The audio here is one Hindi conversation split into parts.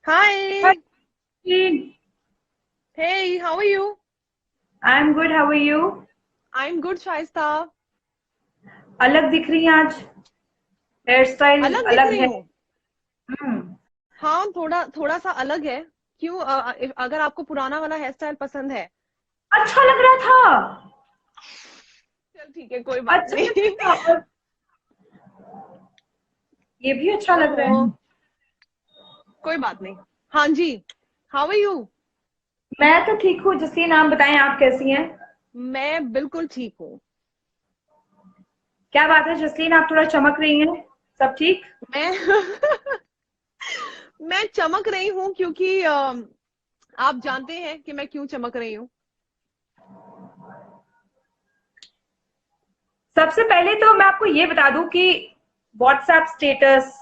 Hi. Hi, Jean. Hey, how are you? I'm good. How are you? I'm good, Shaista. अलग दिख रही हैं आज। हेयर स्टाइल अलग दिख अलग रही है। हूँ। हम्म। हाँ, थोड़ा थोड़ा सा अलग है। क्यों? अगर आपको पुराना वाला हेयर स्टाइल पसंद है। अच्छा लग रहा था। चल ठीक है, कोई बात अच्छा लग नहीं। रहा था और ये भी अच्छा लग रहा ओहो, है। कोई बात नहीं। हाँ जी। How are you? मैं तो ठीक हूँ। जसलीन, आप बताएं, आप कैसी हैं? मैं बिल्कुल ठीक हूँ। क्या बात है जसलीन, आप थोड़ा चमक रही हैं। सब ठीक? मैं मैं चमक रही हूँ क्योंकि आप जानते हैं कि मैं क्यों चमक रही हूँ। सबसे पहले तो मैं आपको ये बता दूं कि व्हाट्सएप स्टेटस,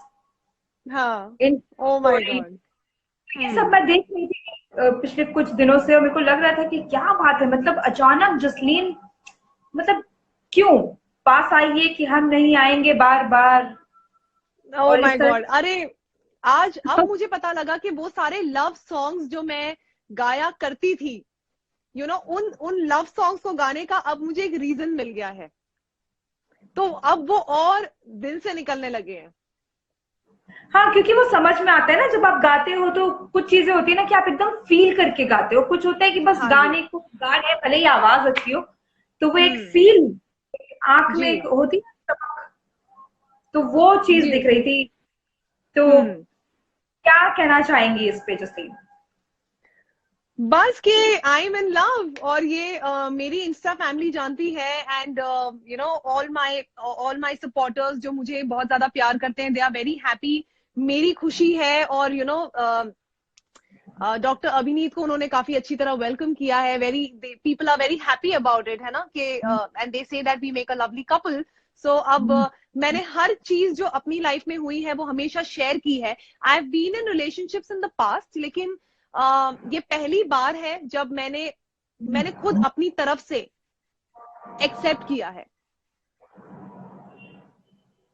हाँ। इन ओ माय स्टोरी, गॉड। ये सब मैं देख रही थी पिछले कुछ दिनों से, और मेरे को लग रहा था कि क्या बात है, मतलब अचानक जसलीन, मतलब क्यों पास आई है कि हम नहीं आएंगे बार बार, ओ और इस माय तरह गॉड, अरे आज अब से। मुझे पता लगा कि वो सारे लव सॉन्ग्स जो मैं गाया करती थी, उन उन लव सॉन्ग्स को गाने का अब मुझे एक रीजन मिल गया है। तो अब वो और दिल से निकलने लगे हैं। हाँ, क्योंकि वो समझ में आता है ना, जब आप गाते हो तो कुछ चीजें होती है ना कि आप एकदम फील करके गाते हो, कुछ होता है कि बस हाँ जी। गाने को गा रहे हैं, भले ही आवाज अच्छी हो, तो वो एक हम्म। फील, आंख में जी। एक होती है ना चमक, तो वो चीज जी। दिख रही थी। तो हम्म। क्या कहना चाहेंगी इस पे जसलीन? बस कि आई एम इन लव, और ये मेरी इंस्टा फैमिली जानती है। एंड ऑल माय सपोर्टर्स जो मुझे बहुत ज्यादा प्यार करते हैं, दे आर वेरी हैप्पी। मेरी खुशी है। और डॉक्टर अभिनीत को उन्होंने काफी अच्छी तरह वेलकम किया है। Very people are very happy about it, है ना, कि and they say that we make a lovely couple. So अब मैंने हर चीज जो अपनी लाइफ में हुई है वो हमेशा शेयर की है। I have been in relationships in the past, लेकिन ये पहली बार है जब मैंने मैंने खुद अपनी तरफ से एक्सेप्ट किया है।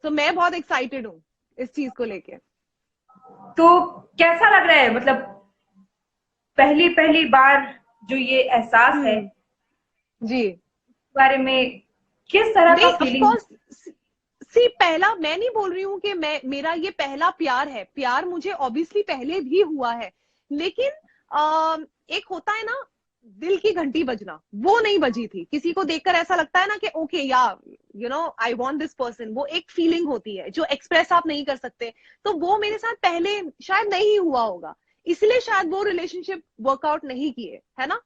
तो मैं बहुत एक्साइटेड हूँ इस चीज को लेके। तो कैसा लग रहा है, मतलब पहली पहली बार जो ये एहसास है, हम्म। जी। बारे में किस तरह का नहीं, ऑफ फीलिंग? कोर्स। सी, पहला मैं नहीं बोल रही हूँ कि मेरा ये पहला प्यार है। प्यार मुझे ऑब्वियसली पहले भी हुआ है, लेकिन एक होता है ना, दिल की घंटी बजना, वो नहीं बजी थी। किसी को देखकर ऐसा लगता है ना कि ओके यार, आई वांट दिस पर्सन। वो एक फीलिंग होती है जो एक्सप्रेस आप नहीं कर सकते। तो वो मेरे साथ पहले शायद नहीं हुआ होगा, इसलिए शायद वो रिलेशनशिप वर्कआउट नहीं किए, है ना।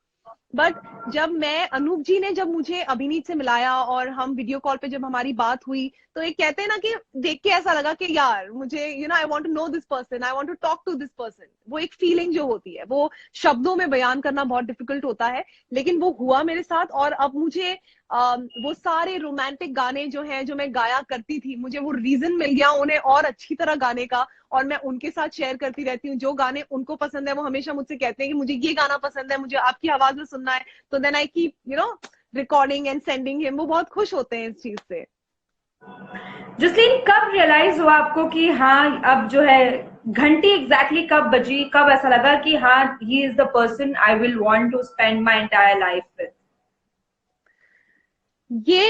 बट जब मैं अनूप जी ने जब मुझे अभिनीत से मिलाया और हम वीडियो कॉल पे जब हमारी बात हुई, तो एक कहते हैं ना कि देख के ऐसा लगा कि यार मुझे I want to know this person, I want to talk to this person. वो एक फीलिंग जो होती है वो शब्दों में बयान करना बहुत डिफिकल्ट होता है, लेकिन वो हुआ मेरे साथ। और अब मुझे वो सारे रोमांटिक गाने जो हैं जो मैं गाया करती थी, मुझे वो रीजन मिल गया उन्हें और अच्छी तरह गाने का। और मैं उनके साथ शेयर करती रहती हूँ। जो गाने उनको पसंद है वो हमेशा मुझसे कहते हैं कि मुझे ये गाना पसंद है, मुझे आपकी आवाज में सुनना है। तो then I keep recording and sending him. वो बहुत खुश होते हैं इस चीज से। जसलीन, कब रियलाइज हुआ आपको कि हाँ अब जो है घंटी एग्जैक्टली कब बजी, कब ऐसा लगा कि हाँ he is the person I will want to spend my entire life with? ये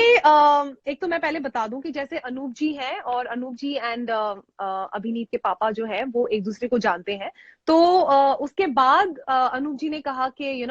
एक तो मैं पहले बता दूं कि जैसे अनूप जी हैं, और अनूप जी एंड अभिनीत के पापा जो है वो एक दूसरे को जानते हैं। तो उसके बाद अनूप जी ने कहा कि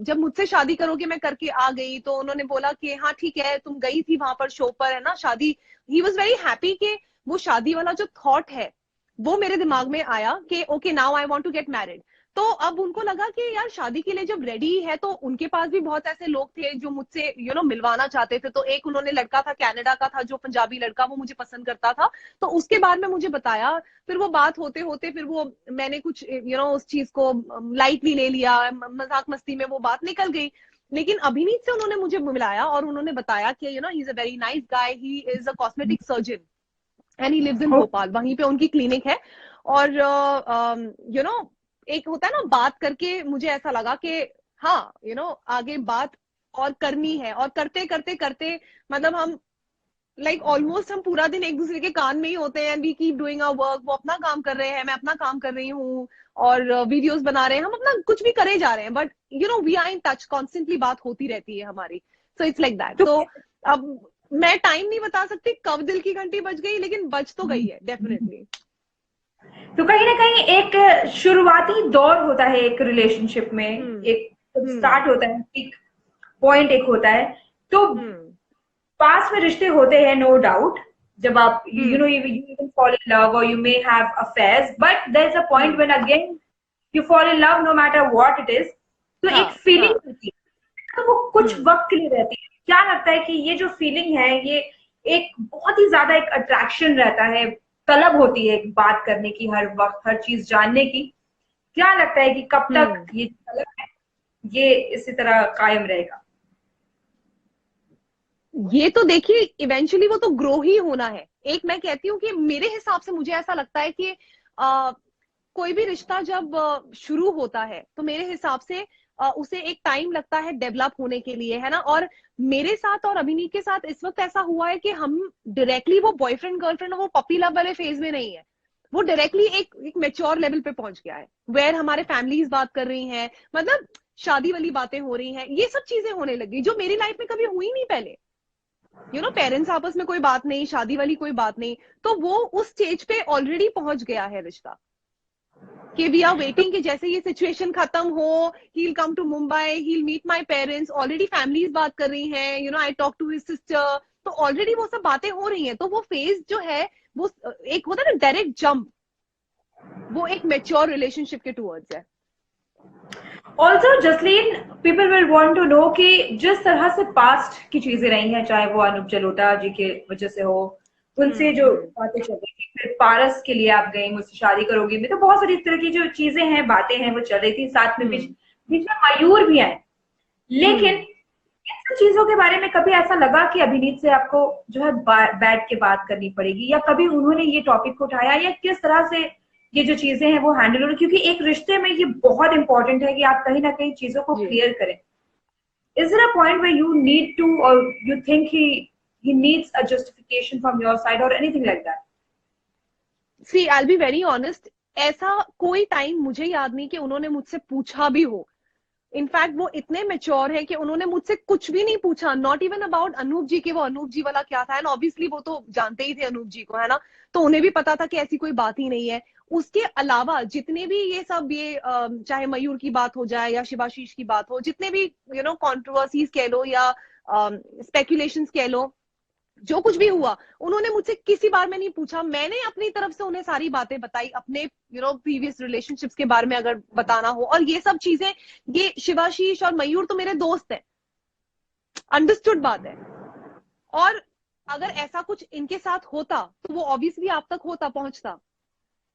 जब मुझसे शादी करोगे, मैं करके आ गई, तो उन्होंने बोला कि हाँ ठीक है, तुम गई थी वहां पर शो पर, है ना, शादी। ही वॉज वेरी हैप्पी कि वो शादी वाला जो थॉट है वो मेरे दिमाग में आया कि okay now I want to get married. तो अब उनको लगा कि यार शादी के लिए जब रेडी है, तो उनके पास भी बहुत ऐसे लोग थे जो मुझसे मिलवाना चाहते थे। तो एक उन्होंने लड़का था, कनाडा का था, जो पंजाबी लड़का, वो मुझे पसंद करता था। तो उसके बाद में मुझे बताया। फिर वो बात होते होते फिर वो मैंने कुछ उस चीज को लाइटली ले लिया, मजाक मस्ती में वो बात निकल गई। लेकिन अभिनीत से उन्होंने मुझे मिलाया और उन्होंने बताया कि he is a very nice guy, he is a cosmetic surgeon and he lives in Bhopal, वहीं पे उनकी क्लिनिक है। और एक होता है ना, बात करके मुझे ऐसा लगा कि हाँ, आगे बात और करनी है। और करते करते करते मतलब हम लाइक ऑलमोस्ट हम पूरा दिन एक दूसरे के कान में ही होते हैं, we keep doing our work, वो अपना काम कर रहे हैं, मैं अपना काम कर रही हूँ, और वीडियोस बना रहे हैं, हम अपना कुछ भी करे जा रहे हैं, but you know we are in touch, constantly बात होती रहती है हमारी। So it's like that. तो तो अब मैं टाइम नहीं बता सकती कब दिल की घंटी बज गई, लेकिन बज तो गई है डेफिनेटली। तो कहीं ना कहीं एक शुरुआती दौर होता है एक रिलेशनशिप में, एक स्टार्ट होता है, एक पॉइंट एक होता है, तो पास में रिश्ते होते हैं नो डाउट, जब आप you know you even fall in love और you may have affairs, but there is a point when again you fall in love no matter what it is. तो एक फीलिंग होती है, तो वो कुछ वक्त के लिए रहती है। क्या लगता है कि ये जो फीलिंग है ये एक बहुत ही ज्यादा एक अट्रैक्शन रहता है, तलब होती है एक बात करने की, हर वक्त हर चीज जानने की। क्या लगता है कि कब तक ये तलब है ये इसी तरह कायम रहेगा? ये तो देखिए इवेंचुअली वो तो ग्रो ही होना है। एक मैं कहती हूँ कि मेरे हिसाब से मुझे ऐसा लगता है कि कोई भी रिश्ता जब शुरू होता है तो मेरे हिसाब से उसे एक टाइम लगता है डेवलप होने के लिए, है ना। और मेरे साथ और अभिनीत के साथ इस वक्त ऐसा हुआ है कि हम डायरेक्टली वो बॉयफ्रेंड गर्लफ्रेंड और वो पपी लव वाले फेज में नहीं है, वो डायरेक्टली एक मेच्योर लेवल पे पहुंच गया है, वेयर हमारे फैमिलीज बात कर रही हैं, मतलब शादी वाली बातें हो रही हैं, ये सब चीजें होने लगी जो मेरी लाइफ में कभी हुई नहीं पहले। यू नो पेरेंट्स आपस में कोई बात नहीं, शादी वाली कोई बात नहीं, तो वो उस स्टेज पे ऑलरेडी पहुंच गया है रिश्ता, कि वी आर वेटिंग कि जैसे ये सिचुएशन खत्म हो, he will come to Mumbai, he will meet my parents, already families बात कर रही हैं, you know I talk to his sister, तो ऑलरेडी वो सब बातें हो रही हैं। तो वो फेज जो है वो एक होता है ना डायरेक्ट जंप, वो एक मेच्योर रिलेशनशिप के टूवर्ड्स है। Also Jasleen, people will want to know कि जिस तरह से पास्ट की चीजें रही हैं, चाहे वो अनूप जलोटा जी के वजह से हो, उनसे जो बातें चल रही थी, फिर पारस के लिए आप गई, मुझसे शादी करोगी में, तो बहुत सारी इस तरह की जो चीजें हैं, बातें हैं, वो चल रही थी। साथ में बीच बीच में मयूर भी आए। लेकिन इन सब चीजों के बारे में कभी ऐसा लगा कि अभिनीत से आपको जो है बैठ के बात करनी पड़ेगी, या कभी उन्होंने ये टॉपिक उठाया, या किस तरह से ये जो चीजें हैं वो हैंडल हो रही? क्योंकि एक रिश्ते में ये बहुत इंपॉर्टेंट है कि आप कहीं ना कहीं चीजों को क्लियर करें। Is there a point where you need to, और you think he needs a justification from your side or anything like that? See, I'll be very honest, ऐसा कोई टाइम मुझे याद नहीं कि उन्होंने मुझसे पूछा भी हो। इनफैक्ट वो इतने मेच्योर है कि उन्होंने मुझसे कुछ भी नहीं पूछा, नॉट इवन अबाउट अनूप जी के वो अनूप जी वाला क्या था, एंड ऑब्वियसली वो तो जानते ही थे अनूप जी को, है ना, तो उन्हें भी पता था कि ऐसी कोई बात ही नहीं है। उसके अलावा जितने भी ये सब ये चाहे मयूर की बात हो जाए या शिवाशीष की बात हो, जितने भी यू नो कॉन्ट्रोवर्सीज कह लो या स्पेकुलेशंस कह लो, जो कुछ भी हुआ उन्होंने मुझसे किसी बार में नहीं पूछा। मैंने अपनी तरफ से उन्हें सारी बातें बताई अपने यू नो प्रीवियस रिलेशनशिप्स के बारे में अगर बताना हो, और ये सब चीजें, ये शिवाशीष और मयूर तो मेरे दोस्त हैं, अंडरस्टूड बात है। और अगर ऐसा कुछ इनके साथ होता तो वो ऑब्वियसली आप तक होता, पहुंचता।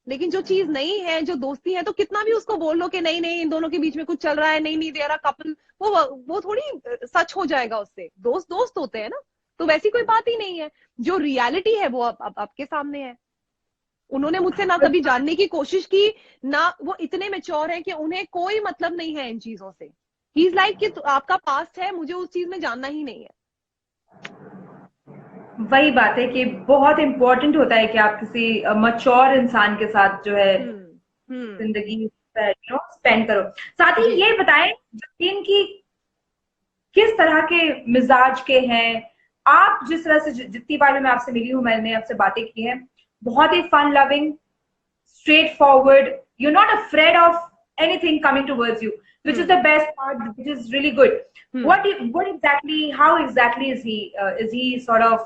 लेकिन जो चीज नहीं है, जो दोस्ती है, तो कितना भी उसको बोल लो कि नहीं नहीं इन दोनों के बीच में कुछ चल रहा है, नहीं नहीं दे रहा कपल, वो थोड़ी सच हो जाएगा उससे। दोस्त दोस्त होते हैं ना, तो वैसी कोई बात ही नहीं है। जो रियलिटी है वो अब आपके सामने है। उन्होंने मुझसे ना कभी जानने की कोशिश की, ना वो इतने मेच्योर है कि उन्हें कोई मतलब नहीं है इन चीजों से। ही इज लाइक कि आपका पास्ट है, मुझे उस चीज में जानना ही नहीं है। वही बात है कि बहुत इंपॉर्टेंट होता है कि आप किसी मच्योर इंसान के साथ जो है जिंदगी स्पेंड करो। साथ ही ये बताएं जतीन की किस तरह के मिजाज के हैं आप? जिस तरह से जितनी बार मैं आपसे मिली हूँ, मैंने आपसे बातें की हैं, बहुत ही fun loving, straight forward, you not afraid of anything coming towards you, which is the best part, which is really good. What exactly, how exactly is he sort of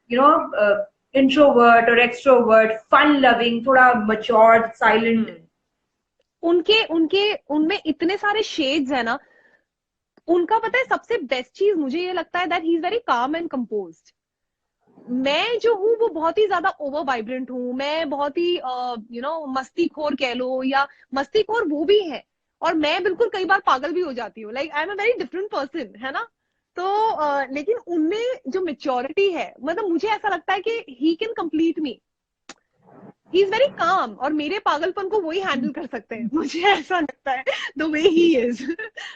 you know introvert or extrovert, fun loving, थोड़ा matured, silent? उनमें इतने सारे शेड्स है ना। उनका पता है सबसे बेस्ट चीज मुझे ये लगता है that he is very calm and composed. मैं जो हूँ वो बहुत ही ज्यादा ओवर वाइब्रेंट हूँ, मैं बहुत ही यू नो मस्तीखोर कह लो, या मस्तीखोर वो भी है, और मैं बिल्कुल कई बार पागल भी हो जाती हूँ, like I am a very different person, है ना। तो लेकिन उनमें जो मेच्योरिटी है, मतलब मुझे ऐसा लगता है कि he can complete me, he is very calm, और मेरे पागलपन को वही हैंडल कर सकते हैं, मुझे ऐसा लगता है द वे ही इज।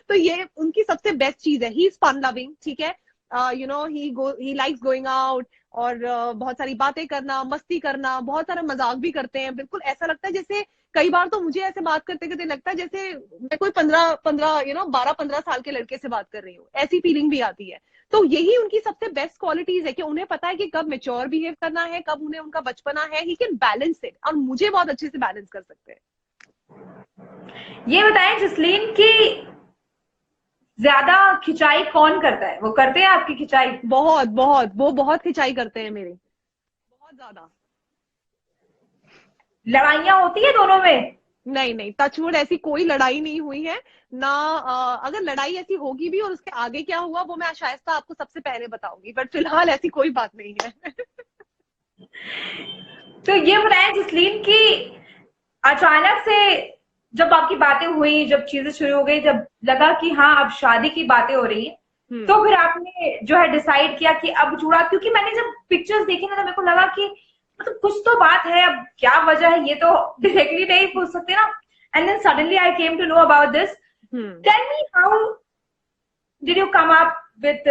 तो ये उनकी सबसे बेस्ट चीज है, ही इज फन लविंग, ठीक है, ही लाइक्स गोइंग आउट, और बहुत सारी बातें करना, मस्ती करना, बहुत सारा मजाक भी करते हैं। बिल्कुल ऐसा लगता है जैसे, कई बार तो मुझे ऐसे बात करते करते लगता है जैसे मैं कोई 12-15 साल के लड़के से बात कर रही हूँ, ऐसी फीलिंग भी आती है। तो यही उनकी सबसे बेस्ट क्वालिटीज है कि उन्हें पता है कि कब मेच्योर बिहेव करना है, कब उन्हें उनका बचपना है, ही कैन बैलेंस इट, और मुझे बहुत अच्छे से बैलेंस कर सकते हैं। ये बताएं जसलीन की ज्यादा खिंचाई कौन करता है? वो करते हैं आपकी खिंचाई? बहुत बहुत, वो बहुत खिंचाई करते हैं मेरी, बहुत ज्यादा। लड़ाइयां होती है दोनों में? नहीं नहीं, टचवुड ऐसी कोई लड़ाई नहीं हुई है ना। अगर लड़ाई ऐसी होगी भी और उसके आगे क्या हुआ वो मैं शायद आपको सबसे पहले बताऊंगी, बट फिलहाल ऐसी कोई बात नहीं है। तो ये बताएं जसलीन की अचानक से जब आपकी बातें हुई, जब चीजें शुरू हो गई, जब लगा कि हाँ अब शादी की बातें हो रही है, तो फिर आपने जो है डिसाइड किया कि अब जुड़ा? क्योंकि मैंने जब पिक्चर्स देखी ना तो मेरे को लगा कि मतलब कुछ तो बात है, अब क्या वजह है ये तो डायरेक्टली नहीं पूछ सकते ना। And then suddenly I came to know about this. Tell me how did you come up with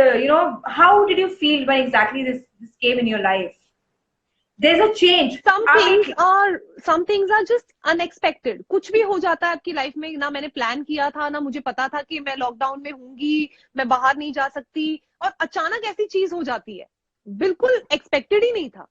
how did you feel when exactly this came in your life? There's a change. Some things are just unexpected. कुछ भी हो जाता है आपकी लाइफ में, ना मैंने प्लान किया था, ना मुझे पता था कि मैं लॉकडाउन में हूंगी, मैं बाहर नहीं जा सकती, और अचानक ऐसी चीज हो जाती है। बिल्कुल एक्सपेक्टेड ही नहीं था,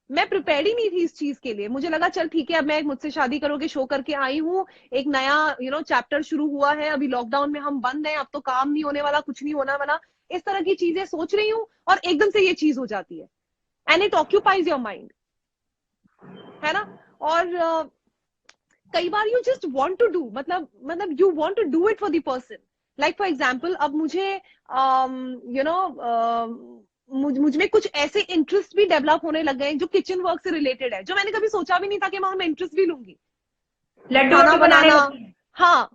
मैं प्रिपेयर्ड ही नहीं थी इस चीज के लिए। मुझे लगा चल ठीक है, अब मैं मुझसे शादी करोगे शो करके आई हूँ, एक नया चैप्टर शुरू हुआ है, अभी लॉकडाउन में हम बंद हैं, अब तो काम नहीं होने वाला, कुछ नहीं होने वाला, इस तरह की चीजें सोच रही हूँ, और एकदम से ये चीज हो जाती है। And it occupies your mind, है ना। और कई बार you just want to do, मतलब you want to do it for the person. Like for example, अब मुझे मुझ में कुछ ऐसे इंटरेस्ट भी डेवलप होने लग गए जो किचन वर्क से रिलेटेड है, जो मैंने कभी सोचा भी नहीं था कि मैं उनमें इंटरेस्ट भी लूंगी। लड्डू बनाना। हाँ,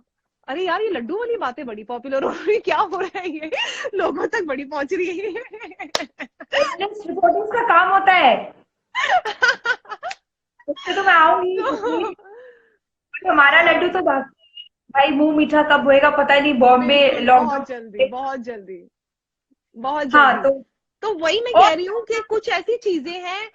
अरे यार ये लड्डू वाली बातें बड़ी पॉपुलर हो रही, क्या हो रहा है ये, लोगों तक बड़ी पहुंच रही है। रिपोर्टिंग का काम होता है। उससे तो मैं आऊंगी। हमारा लड्डू तो भाई मुंह मीठा कब होएगा पता ही नहीं, बॉम्बे लॉकडाउन। बहुत जल्दी, बहुत जल्दी, बहुत हाँ, जल्दी। तो वही मैं कह रही हूँ कि कुछ ऐसी चीजें हैं,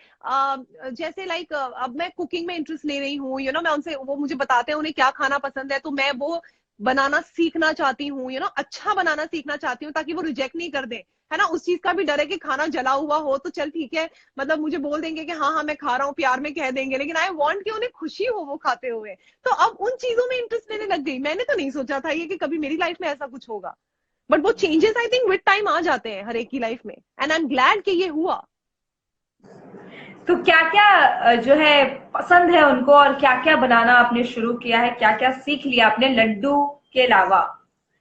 जैसे लाइक अब मैं कुकिंग में इंटरेस्ट ले रही हूँ, मैं उनसे, वो मुझे बताते हैं उन्हें क्या खाना पसंद है, तो मैं वो बनाना सीखना चाहती हूँ, अच्छा बनाना सीखना चाहती हूँ, ताकि वो रिजेक्ट नहीं कर दे, है ना। उस चीज का भी डर है कि खाना जला हुआ हो तो चल ठीक है, मतलब मुझे बोल देंगे कि हाँ हाँ मैं खा रहा हूँ, प्यार में कह देंगे, लेकिन आई वांट कि उन्हें खुशी हो वो खाते हुए। तो अब उन चीजों में इंटरेस्ट लेने लग गई। मैंने तो नहीं सोचा था ये कि कभी मेरी लाइफ में ऐसा कुछ होगा, बट वो changes I think with time आ जाते हैं हर एक की लाइफ में, एंड आई एम ग्लैड कि ये हुआ। तो क्या क्या जो है पसंद है उनको, और क्या क्या बनाना आपने शुरू किया है, क्या क्या सीख लिया आपने लड्डू के अलावा?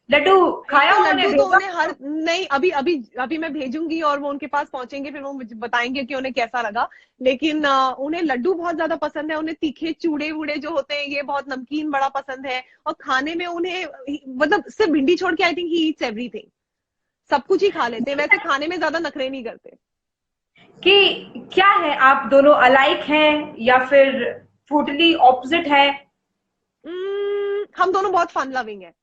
लड्डू खाया तो उन्होंने? लड्डू तो उन्हें हर नहीं, अभी अभी अभी मैं भेजूंगी और वो उनके पास पहुंचेंगे, फिर वो मुझे बताएंगे कि उन्हें कैसा लगा। लेकिन उन्हें लड्डू बहुत ज्यादा पसंद है, उन्हें तीखे चूड़े वूड़े जो होते हैं ये बहुत नमकीन बड़ा पसंद है, और खाने में उन्हें मतलब सिर्फ भिंडी छोड़ के I think he eats everything, सब कुछ ही खा लेते हैं, वैसे खाने में ज्यादा नखरे नहीं करते। कि क्या है, आप दोनों अलाइक हैं या फिर टोटली ऑपोजिट है? हम दोनों बहुत फन लविंग है,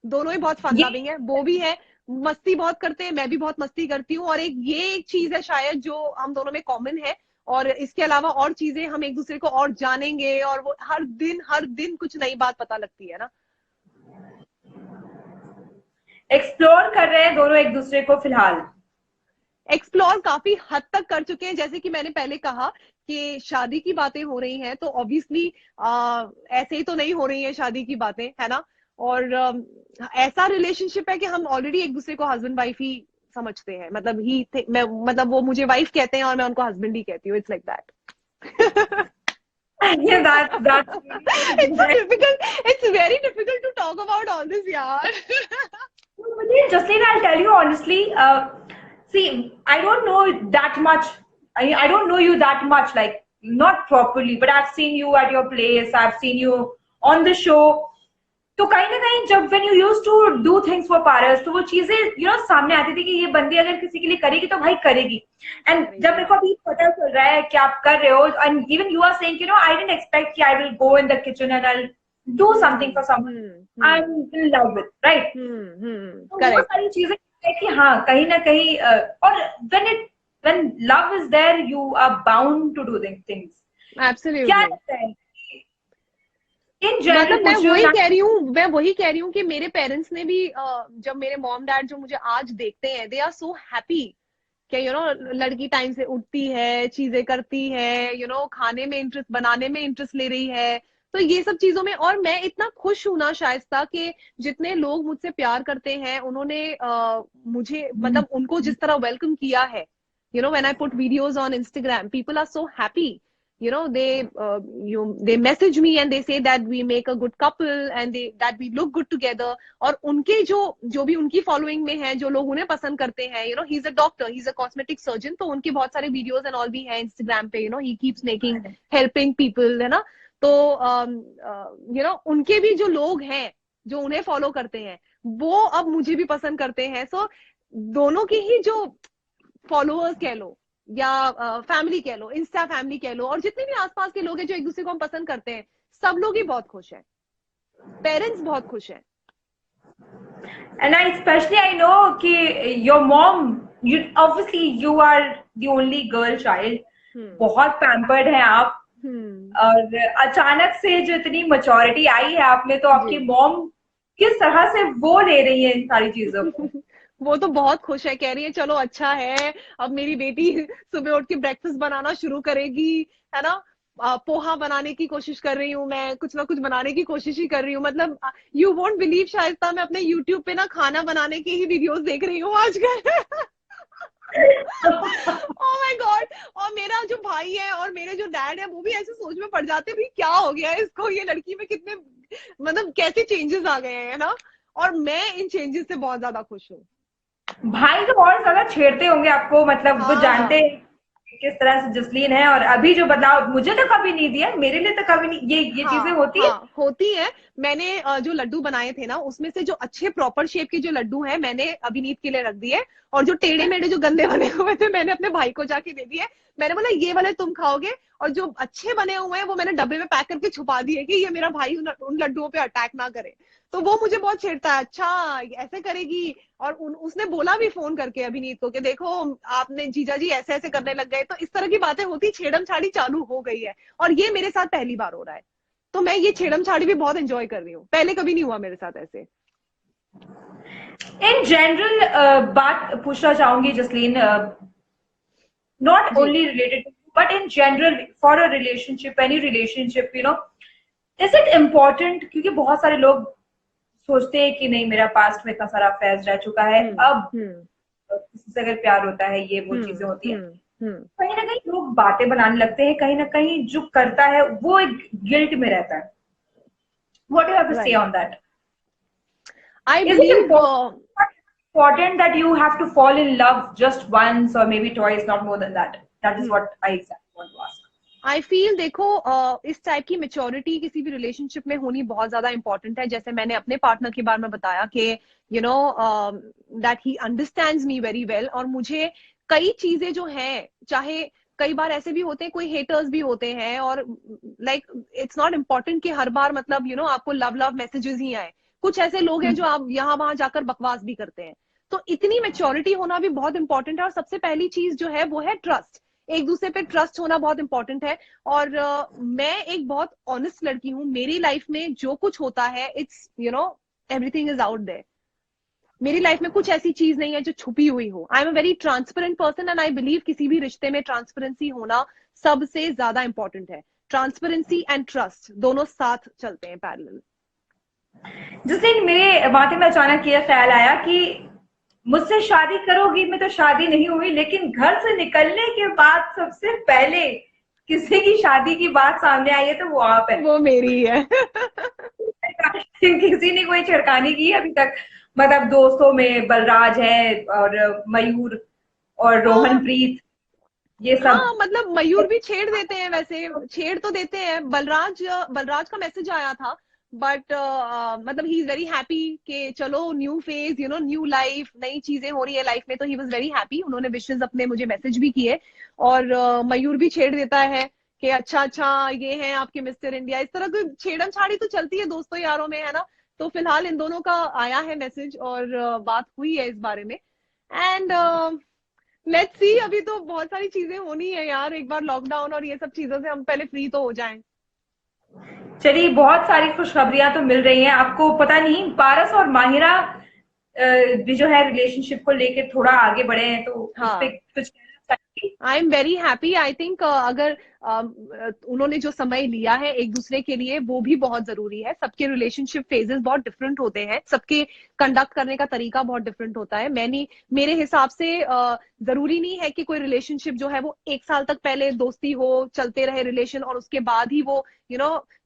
दोनों ही बहुत फन लविंग है। वो भी है, मस्ती बहुत करते हैं, मैं भी बहुत मस्ती करती हूँ, और एक चीज है शायद जो हम दोनों में कॉमन है, और इसके अलावा और चीजें हम एक दूसरे को और जानेंगे, और वो हर दिन कुछ नई बात पता लगती है ना। एक्सप्लोर कर रहे हैं दोनों एक दूसरे को फिलहाल? एक्सप्लोर काफी हद तक कर चुके हैं। जैसे कि मैंने पहले कहा कि शादी की बातें हो रही हैं, तो ऑब्वियसली ऐसे ही तो नहीं हो रही है शादी की बातें, है ना। और ऐसा रिलेशनशिप है कि हम ऑलरेडी एक दूसरे को हस्बैंड वाइफ ही समझते हैं, मतलब मतलब वो मुझे वाइफ कहते हैं और मैं उनको हस्बैंड ही कहती हूँ। It's like that. It's very difficult to talk about all this, yaar. Justine, I'll tell you honestly, see, I don't know that much. I don't know you that much, like not properly, but I've seen you at your place. I've seen you on the show. तो कहीं ना कहीं जब when you used to do things for Paras, तो वो चीजें सामने आती थी कि ये बंदी अगर किसी के लिए करेगी तो भाई करेगी। एंड जब मेरे को अभी पता चल रहा है कि आप कर रहे हो, and even you are saying I didn't expect कि I will go in the kitchen and I'll do something for someone I'm in love with, right? तो वो सारी चीजें है कि हाँ कहीं ना कहीं और when love is there you are bound to do things. क्या एब्सोल्युटली। लगता है इन मतलब जनरल मैं पूछ रही हूँ वही ना? कह रही हूँ, मैं वही कह रही हूँ कि मेरे पेरेंट्स ने भी जब मेरे मॉम डैड जो मुझे आज देखते हैं, दे आर सो हैप्पी कि लड़की टाइम से उठती है, चीजें करती है, खाने में इंटरेस्ट, बनाने में इंटरेस्ट ले रही है। तो ये सब चीजों में, और मैं इतना खुश हूं ना शाइस्ता, कि जितने लोग मुझसे प्यार करते हैं उन्होंने मुझे, हम्म, मतलब उनको जिस तरह वेलकम किया है, when I put videos on Instagram, people are so happy. They message me and they say that we make a good couple and that we look good together. और उनके जो भी उनकी फॉलोइंग में है, जो लोग उन्हें पसंद करते हैं, ही is a doctor, he is a cosmetic surgeon, तो उनके बहुत सारे वीडियोस एंड ऑल भी हैं इंस्टाग्राम पे. He keeps making, helping people, है ना. तो उनके भी जो लोग हैं जो उन्हें फॉलो करते हैं, वो अब मुझे भी पसंद करते हैं. सो दोनों की ही जो फॉलोअर्स कह लो, या फैमिली कह लो, इंस्टा फैमिली कह लो, और जितने भी आसपास के लोग हैं जो एक दूसरे को हम पसंद करते हैं, सब लोग ही बहुत खुश हैं, पेरेंट्स बहुत खुश हैं. and I know कि your mom, you obviously you are the only girl child, बहुत पैम्पर्ड हैं आप. और अचानक से जो इतनी मैच्योरिटी आई है आप में, तो आपकी जी. मॉम किस तरह से वो ले रही है इन सारी चीजों को? वो तो बहुत खुश है, कह रही है चलो अच्छा है, अब मेरी बेटी सुबह उठ के ब्रेकफास्ट बनाना शुरू करेगी, है ना. पोहा बनाने की कोशिश कर रही हूँ मैं, कुछ ना कुछ बनाने की कोशिश ही कर रही हूँ. मतलब यू वोंट बिलीव शायस्ता, मैं अपने यूट्यूब पे ना खाना बनाने की ही वीडियोस देख रही हूँ आजकल. Oh my God. और मेरा जो भाई है और मेरे जो डैड है, वो भी ऐसे सोच में पड़ जाते हैं, भाई क्या हो गया है इसको, ये लड़की में कितने, मतलब कैसे चेंजेस आ गए हैं, ना. और मैं इन चेंजेस से बहुत ज्यादा खुश हूँ. भाई तो और ज्यादा छेड़ते होंगे आपको, मतलब वो जानते हाँ. हैं कि किस तरह से जसलीन है, और अभी जो बदलाव मुझे तो कभी नहीं दिया, मेरे लिए तो कभी नहीं, ये चीजें हाँ. होती है. हाँ होती है. मैंने जो लड्डू बनाए थे ना, उसमें से जो अच्छे प्रॉपर शेप के जो लड्डू हैं, मैंने अभिनीत के लिए रख दिए. और जो टेढ़े मेढ़े जो गंदे बने हुए थे, मैंने अपने भाई को जाके दे दिए. मैंने बोला ये वाले तुम खाओगे, और जो अच्छे बने हुए हैं वो मैंने डब्बे में पैक करके छुपा दिए, कि ये मेरा भाई उन लड्डुओं पे अटैक ना करे. तो वो मुझे बहुत छेड़ता है, अच्छा ऐसे करेगी. और उसने बोला भी फोन करके अभिनीत को कि देखो आपने जीजा जी ऐसे ऐसे करने लग गए. तो इस तरह की बातें होती, छेड़म छाड़ी चालू हो गई है. और ये मेरे साथ पहली बार हो रहा है. तो मैं ये छेड़म छाड़ी भी बहुत एंजॉय कर रही हूँ, पहले कभी नहीं हुआ मेरे साथ ऐसे. इन जनरल बात पूछना चाहूंगी Jasleen, not ji. only related to you, but in general for a relationship, any relationship, is it important? क्योंकि बहुत सारे लोग सोचते हैं कि नहीं, मेरा पास्ट में इतना सारा अफेयर्स रह चुका है, अब हम्म. किसी से अगर प्यार होता है, ये वो चीजें होती है, हम्म. कहीं ना कहीं लोग बातें बनाने लगते हैं, कहीं ना कहीं जो करता है वो एक गिल्ट में रहता है. What do you have to say right. On that? I Is it believe. important that you have to fall in love just once or maybe twice, not more than that? That is what I exactly want to ask. I feel, देखो इस टाइप की मेच्योरिटी किसी भी रिलेशनशिप में होनी बहुत ज्यादा इंपॉर्टेंट है. जैसे मैंने अपने पार्टनर के बारे में बताया कि that he understands me very well. और मुझे कई चीजें जो हैं, चाहे कई बार ऐसे भी होते हैं, कोई हेटर्स भी होते हैं, और लाइक इट्स नॉट इम्पोर्टेंट कि हर बार मतलब आपको लव लव मैसेजेस ही आए. कुछ ऐसे लोग हैं जो आप यहाँ वहां जाकर बकवास भी करते हैं. तो इतनी मेच्योरिटी होना भी बहुत इंपॉर्टेंट है. और सबसे पहली चीज जो है वो है ट्रस्ट. एक दूसरे पे ट्रस्ट होना बहुत इंपॉर्टेंट है. और मैं एक बहुत ऑनेस्ट लड़की हूँ. मेरी लाइफ में जो कुछ होता है, it's everything is out there. मेरी लाइफ में कुछ ऐसी चीज नहीं है जो छुपी हुई हो. I am a very transparent person and I believe किसी भी रिश्ते में ट्रांसपेरेंसी होना सबसे ज्यादा इंपॉर्टेंट है. ट्रांसपेरेंसी एंड ट्रस्ट दोनों साथ चलते हैं पैरेलल. जिस दिन मेरे माथे में अचानक ये ख्याल आया कि मुझसे शादी करोगी, मैं तो शादी नहीं हुई, लेकिन घर से निकलने के बाद सबसे पहले किसी की शादी की बात सामने आई है तो वो आप है. वो मेरी है. किसी ने कोई छिड़कानी की अभी तक? मतलब दोस्तों में बलराज है और मयूर और हाँ. रोहनप्रीत, ये सब. हाँ मतलब मयूर भी छेड़ देते हैं, वैसे छेड़ तो देते हैं. बलराज बलराज का मैसेज आया था, बट मतलब ही इज वेरी हैप्पी कि चलो न्यू फेज, न्यू लाइफ, नई चीजें हो रही है लाइफ में. तो ही वाज वेरी हैप्पी. उन्होंने विशेष अपने मुझे मैसेज भी किए. और मयूर भी छेड़ देता है कि अच्छा अच्छा ये है आपके मिस्टर इंडिया. इस तरह की छेड़म छाड़ी तो चलती है दोस्तों यारों में, है ना. तो फिलहाल इन दोनों का आया है मैसेज, और बात हुई है इस बारे में. एंड लेट्स सी, अभी तो बहुत सारी चीजें होनी है यार, एक बार लॉकडाउन और ये सब चीजों से हम पहले फ्री तो हो जाएं। चलिए, बहुत सारी खुशखबरियां तो मिल रही हैं आपको। पता नहीं पारस और माहिरा भी जो है रिलेशनशिप को लेके थोड़ा आगे बढ़े हैं, तो उस पे हाँ, कुछ कहना चाहिए? आई am very happy. I think अगर उन्होंने जो समय लिया है एक दूसरे के लिए, वो भी बहुत जरूरी है। सबके रिलेशनशिप फेजेस बहुत डिफरेंट होते हैं, सबके कंडक्ट करने का तरीका बहुत डिफरेंट होता है। मेरे हिसाब से जरूरी नहीं है कि कोई रिलेशनशिप जो है वो 1 साल तक पहले दोस्ती हो, चलते रहे रिलेशन, और उसके बाद ही वो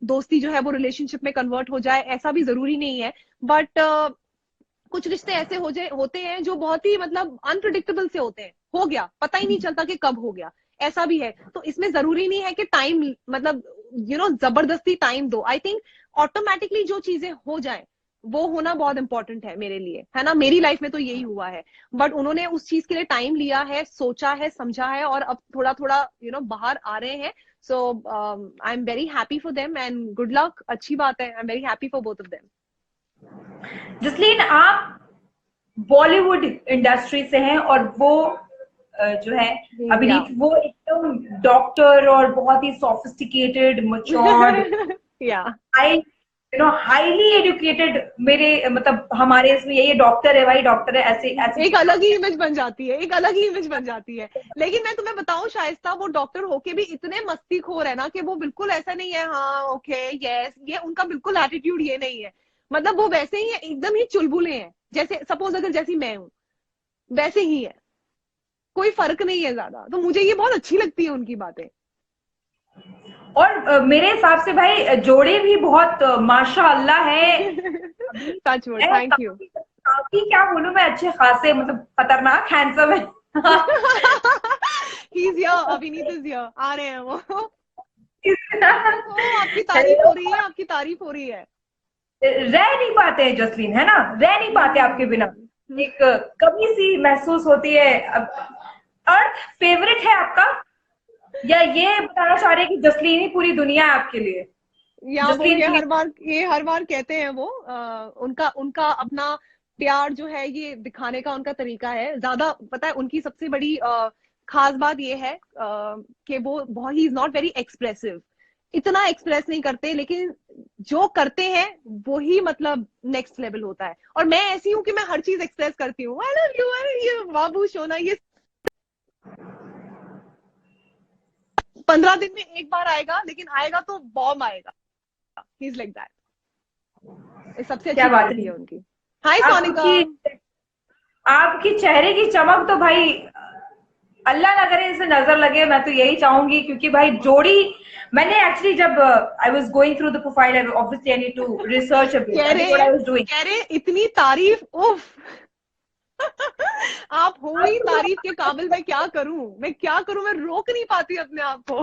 दोस्ती जो है वो रिलेशनशिप में कन्वर्ट हो जाए, ऐसा भी जरूरी नहीं है। बट कुछ रिश्ते ऐसे होते हैं जो बहुत ही मतलब अनप्रिडिक्टेबल से होते हैं, हो गया पता ही नहीं चलता कि कब हो गया, ऐसा भी है। तो इसमें जरूरी नहीं है कि टाइम, मतलब जबरदस्ती टाइम दो। आई थिंक ऑटोमेटिकली जो चीजें हो जाए वो होना बहुत इंपॉर्टेंट है मेरे लिए, है ना। मेरी लाइफ में तो यही हुआ है। बट उन्होंने उस चीज के लिए टाइम लिया है, सोचा है, समझा है, और अब थोड़ा थोड़ा बाहर आ रहे हैं। So I am very happy for them and good luck, अच्छी बात है। I am very happy for both of them. Jasleen, आप बॉलीवुड इंडस्ट्री से हैं, और वो जो है या अभिनीत, वो एकदम डॉक्टर और बहुत ही सोफिस्टिकेटेड, मच्योर्ड, या हाई हाईली एजुकेटेड, मेरे मतलब हमारे इसमें यही डॉक्टर है भाई, डॉक्टर है, ऐसे ऐसे एक चीजें अलग ही होती इमेज बन जाती है, एक अलग ही इमेज बन जाती है। लेकिन मैं तुम्हें बताऊं शाइस्ता, वो डॉक्टर होके भी इतने मस्तीखोर है ना कि वो बिल्कुल ऐसा नहीं है हाँ ओके यस, ये उनका बिल्कुल एटीट्यूड ये नहीं है। मतलब वो वैसे ही है, एकदम ही चुलबुले हैं, जैसे सपोज अगर जैसी मैं हूं वैसे ही है, कोई फर्क नहीं है ज्यादा। तो मुझे ये बहुत अच्छी लगती है उनकी बातें। और मेरे हिसाब से भाई जोड़े भी बहुत माशाअल्लाह है। अभी टच वर्ड, है थैंक यू। काफी, काफी क्या बोलूं मैं, अच्छे खासे, मतलब खतरनाक हैंडसम है। ही इज हियर, अभिनीत इज हियर, आ रहे हैं वो। ओ, आपकी तारीफ चलो, हो रही है, आपकी तारीफ हो रही है। रह नहीं पाते हैं जसलीन, है ना, रह नहीं पाते आपके बिना। हम्म। एक कमी सी महसूस होती है। अब अर्थ फेवरेट है आपका, या ये बताना चाह रहे हैं कि जसलीन ही पूरी दुनिया है आपके लिए? या वो जसलीन प्लीज। ये हर बार कहते हैं वो, उनका उनका अपना प्यार जो है ये दिखाने का उनका तरीका है ज्यादा। पता है उनकी सबसे बड़ी खास बात ये है कि वो बहुत he is not very expressive, इतना एक्सप्रेस नहीं करते, लेकिन जो करते हैं वो ही मतलब नेक्स्ट लेवल होता है। और मैं ऐसी हूँ कि मैं हर चीज एक्सप्रेस करती हूँ। आई लव यू, ये बाबू सोना, ये 15 दिन में एक बार आएगा, लेकिन आएगा तो बॉम्ब आएगा। He is like that. सबसे क्या अच्छी बात क्वालिटी है है उनकी। हाय सोनिका। आपकी, आपकी चेहरे की चमक तो भाई अल्लाह ना करे इसे नजर लगे, मैं तो यही चाहूंगी, क्योंकि भाई जोड़ी, मैंने एक्चुअली जब I was going through the profile, obviously I need to research a bit, कह दैट इज व्हाट रहे आई वाज डूइंग। कह रहे इतनी तारीफ, उफ। आप हो ही तारीफ के काबिल, मैं क्या करूं, मैं क्या करूं, मैं रोक नहीं पाती अपने आप को।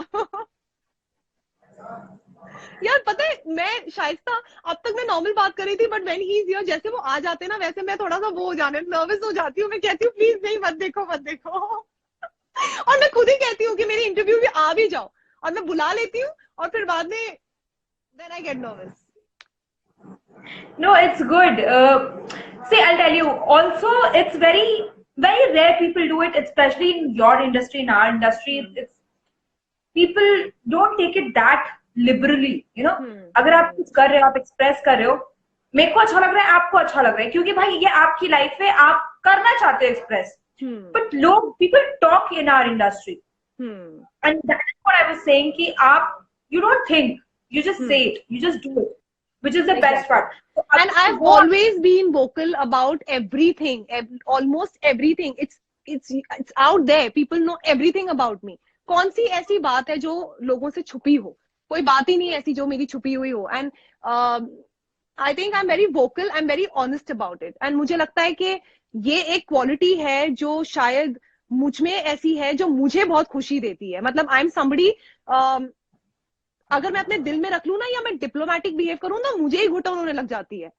यार पता है, मैं शाइस्ता अब तक मैं नॉर्मल बात कर रही थी, but when he is here, जैसे वो आ जाते हैं ना, वैसे मैं थोड़ा सा वो हो जाने नर्वस हो जाती हूँ। मैं कहती हूँ प्लीज नहीं, मत देखो मत देखो। और मैं खुद ही कहती हूँ कि मेरी इंटरव्यू भी आ भी जाओ, और मैं बुला लेती हूँ, और फिर बाद में then I get nervous. No, it's good. See, I'll tell you. Also, it's very rare people do it, especially in your industry, in our industry. It's people don't take it that liberally. You know, अगर आप कुछ कर रहे हो, आप एक्सप्रेस कर रहे हो, मेरे को अच्छा लग रहा है, आपको अच्छा लग रहा है, क्योंकि भाई ये आपकी लाइफ है, आप करना चाहते हो एक्सप्रेस। बट लोग, people talk in our industry, and that is what I was saying कि आप, you don't think, you just say it, you just do it, which is the best Exactly. part. तो And अभी I've वो, always been vocal about everything, almost everything. It's out there. People know everything about me. कौन सी ऐसी बात है जो लोगों से छुपी हो? कोई बात ही नहीं ऐसी जो मेरी छुपी हुई हो। And I think I'm very vocal. I'm very honest about it. And मुझे लगता है कि ये एक क्वालिटी है जो शायद मुझ में ऐसी है, जो मुझे बहुत खुशी देती है। मतलब आई एम somebody, अगर मैं अपने दिल में रख लूं ना, या मैं डिप्लोमेटिक बिहेव करूं ना, मुझे ही घुटन होने लग जाती है।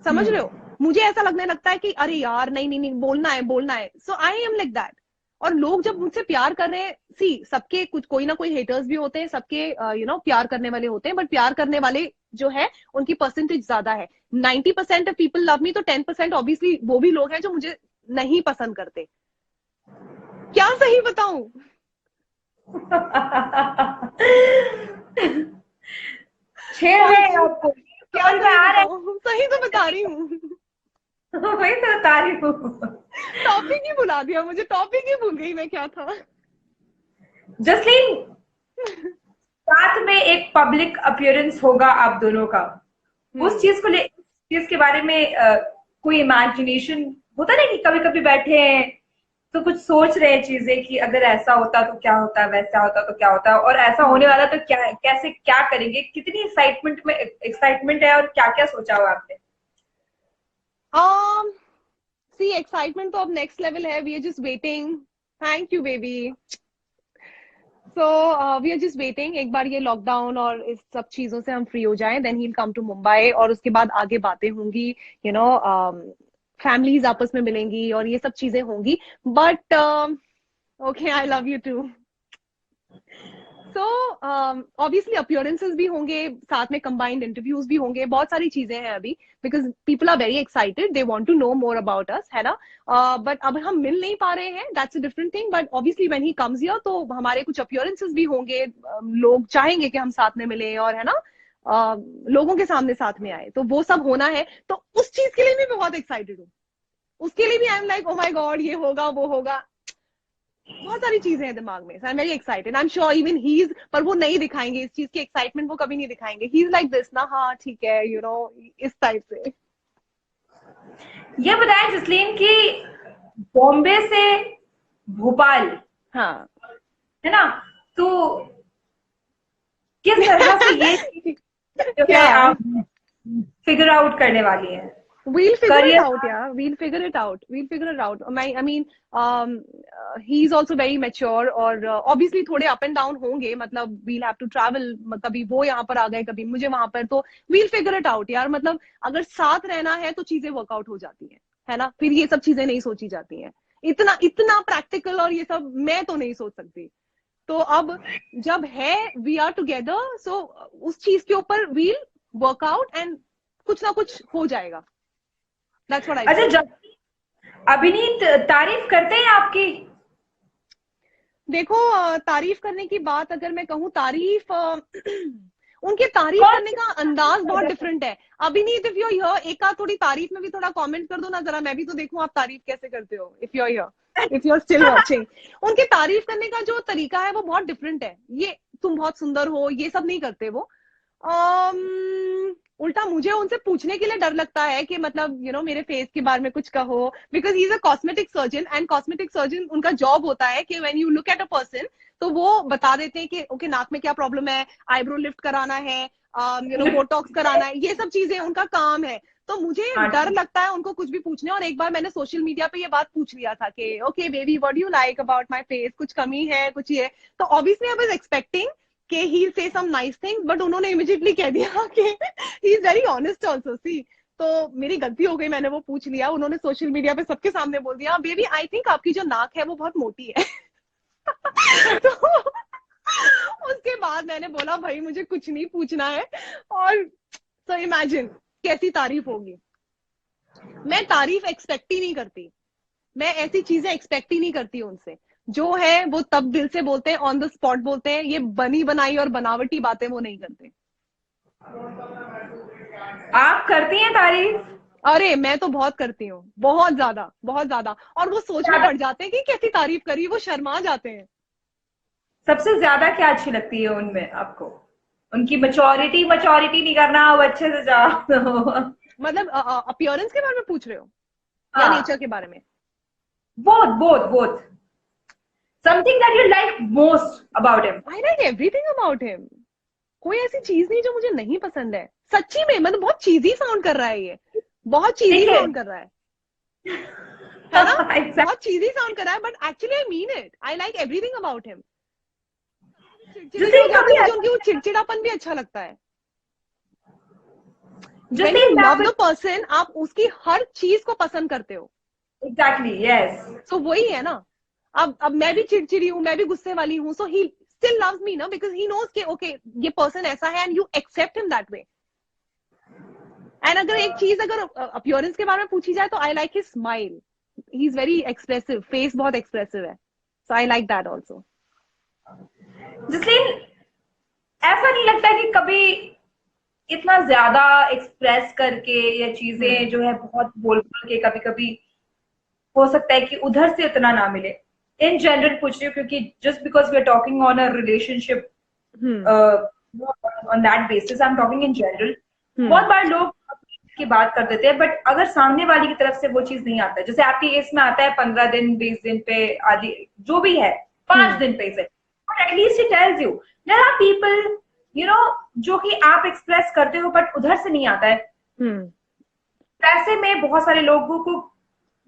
समझ रहे हो? मुझे ऐसा लगने लगता है कि अरे यार नहीं नहीं नहीं, बोलना है बोलना है। So I am like that. और लोग जब मुझसे प्यार कर रहे हैं, सी सबके कुछ कोई ना कोई हेटर्स भी होते हैं, सबके प्यार करने वाले होते हैं, बट प्यार करने वाले जो है उनकी परसेंटेज ज्यादा है। 90% ऑफ पीपल लव मी, तो 10% ऑब्वियसली वो भी लोग हैं जो मुझे नहीं पसंद करते। क्या सही बताऊं? छेड़ रहे हैं आपको, क्या समझ में सही आ रहा बताऊं? सही तो बता रही हूँ। है। वही तो बता रही हूँ। टॉपिक ही भुला दिया मुझे, टॉपिक ही भूल गई मैं क्या था। जसलीन, साथ में एक पब्लिक अपीयरेंस होगा आप दोनों का, उस हम्म। चीज को ले, चीज के बारे में कोई इमेजिनेशन होता ना कि कभी कभी बैठे हैं तो कुछ सोच रहे हैं चीजें कि अगर ऐसा होता तो क्या होता, वैसा होता तो क्या होता, और ऐसा होने वाला तो क्या, कैसे क्या करेंगे, कितनी एक्साइटमेंट है और क्या क्या सोचा हुआ आपने? um सी एक्साइटमेंट तो अब नेक्स्ट लेवल है, we are just waiting. Thank you baby. So we are just waiting, एक बार ये लॉकडाउन और इस सब चीजों से हम फ्री हो जाएं, then he will come to Mumbai, और उसके बाद आगे बातें होंगी, यू नो, फैमिलीज आपस में मिलेंगी और ये सब चीजें होंगी। But okay, I love you too. So obviously appearances भी होंगे, साथ में कंबाइंड इंटरव्यूज भी होंगे, बहुत सारी चीजें हैं अभी, because people are very excited, they want to know more about us, है ना। बट अब हम मिल नहीं पा रहे हैं, that's a different thing, but obviously when he comes here तो हमारे कुछ अपीयरेंसेस भी होंगे, लोग चाहेंगे कि हम साथ में मिलें और, है ना, लोगों के सामने साथ में आए, तो वो सब होना है। तो उस चीज के लिए भी मैं बहुत एक्साइटेड हूँ, उसके लिए भी I am like oh my God, ये होगा वो होगा, बहुत सारी चीजें हैं दिमाग में। आई am very excited, I am sure even he is, पर वो नहीं दिखाएंगे इस चीज की एक्साइटमेंट, वो कभी नहीं दिखाएंगे। ही इज लाइक दिस ना, हाँ ठीक है, यू नो, इस टाइप से। ये बताएं जसलीन कि बॉम्बे से भोपाल, हाँ। है ना, तो किस तरह से ये जो है क्या? आप फिगर आउट करने वाली हैं We'll figure it career? out, yeah. We'll figure it out. We'll figure it out. I mean, he's also very mature, और obviously थोड़े up and down होंगे, मतलब we'll have to travel, कभी वो यहाँ पर आ गए, कभी मुझे वहां पर, तो we'll figure it out यार। मतलब अगर साथ रहना है तो चीजें वर्कआउट हो जाती हैं, है ना, फिर ये सब चीजें नहीं सोची जाती हैं। इतना इतना प्रैक्टिकल और ये सब मैं तो नहीं सोच सकती। तो अब जब है, वी आर टुगेदर, सो उस चीज के ऊपर वील वर्कआउट, एंड कुछ ना कुछ हो जाएगा। That's what I अच्छा, feel. जब अभिनीत तारीफ करते हैं आपकी? देखो, तारीफ करने की बात अगर मैं कहूँ, तारीफ उनके तारीफ कौन करने सी का तारीफ अंदाज बहुत ज्यादा करते डिफरेंट है। अभी नहीं, इफ यू हियर, एक आध थोड़ी तारीफ में भी थोड़ा कमेंट कर दो ना जरा, मैं भी तो देखूं आप तारीफ कैसे करते हो। If you hear, if you are still watching, उनके तारीफ करने का जो तरीका है वो बहुत डिफरेंट है। ये तुम बहुत सुंदर हो, ये सब नहीं करते वो। उल्टा मुझे उनसे पूछने के लिए डर लगता है कि मतलब मेरे फेस के बारे में कुछ कहो, because he is a cosmetic surgeon, and cosmetic surgeon उनका जॉब होता है कि when you look at a person, तो वो बता देते हैं कि ओके नाक में क्या प्रॉब्लम है, आईब्रो लिफ्ट कराना है, हैं? बोटॉक्स कराना है, ये सब चीजें उनका काम है। तो मुझे हाँ, डर लगता है उनको कुछ भी पूछने। और एक बार मैंने सोशल मीडिया पे ये बात पूछ लिया था कि okay baby, what do you like about my face, कुछ कमी है कुछ ये, तो ऑब्वियसली आई वाज एक्सपेक्टिंग कि he say some nice things, but उन्होंने इमीडिएटली कह दिया कि he is very honest also. See, तो मेरी गलती हो गई, मैंने वो पूछ लिया, उन्होंने सोशल मीडिया पे सबके सामने बोल दिया बेबी आई थिंक आपकी जो नाक है वो बहुत मोटी है। तो उसके बाद मैंने बोला भाई मुझे कुछ नहीं पूछना है। और सो इमेजिन कैसी तारीफ होगी। मैं तारीफ एक्सपेक्ट ही नहीं करती, मैं ऐसी चीजें एक्सपेक्ट ही नहीं करती उनसे। जो है वो तब दिल से बोलते हैं, ऑन द स्पॉट बोलते हैं, ये बनी बनाई और बनावटी बातें वो नहीं करते। आप करती हैं तारीफ? अरे मैं तो बहुत करती हूँ, बहुत ज्यादा बहुत ज्यादा, और वो सोच में ज्यादा, पड़ जाते हैं कि कैसी तारीफ करी, वो शर्मा जाते हैं। सबसे ज्यादा क्या अच्छी लगती है उनमें आपको? उनकी मैच्योरिटी, मैच्योरिटी नहीं करना, वो अच्छे से जाओ। मतलब अपीयरेंस के बारे में पूछ रहे हो या नेचर हाँ, के बारे में? Both both both, something that you like most about him. I like everything about him. कोई ऐसी चीज नहीं जो मुझे नहीं पसंद है, सच्ची में। मतलब बहुत चीजी साउंड कर रहा है ये, बहुत चीजी देखिए, साउंड कर रहा है ना, एग्जैक्ट, बहुत चीजी साउंड कर रहा है, but actually I mean it, I like everything about him. चिड़चिड़े भी जैसे हो जाते कभी हैं, मुझे उनकी वो चिड़चिड़ापन भी अच्छा लगता है। व्हेन जैसे यू मैं लव आपसे, द पर्सन, आप उसकी हर चीज को पसंद करते हो। Exactly, yes. सो वही है ना। अब मैं भी चिड़चिड़ी हूँ, मैं भी गुस्से वाली हूँ, सो ही स्टिल लव्स मी ना, बिकॉज ही नोज के ओके ये पर्सन ऐसा है, and you accept him that way. And अगर एक चीज अगर अपीयरेंस के बारे में पूछी जाए तो I like his smile. He is very expressive, face बहुत एक्सप्रेसिव है, so I like that also. Jasleen, ऐसा नहीं लगता कि कभी इतना ज्यादा एक्सप्रेस करके या चीजें जो है बहुत बोल बोल के कभी कभी हो सकता है कि उधर से उतना ना मिले? इन जनरल पूछ रही हूँ, क्योंकि just because we are talking on a relationship on that basis, I am talking in general. बहुत बार लोग की बात कर देते हैं, बट अगर सामने वाले की तरफ से वो चीज नहीं आता है, जैसे आपके केस में आता है 15 दिन 20 दिन पे आदि जो भी है, 5 दिन पे से, but at least he tells you. There are people you know जो कि आप एक्सप्रेस करते हो बट उधर से नहीं आता है। ऐसे में बहुत सारे लोगों को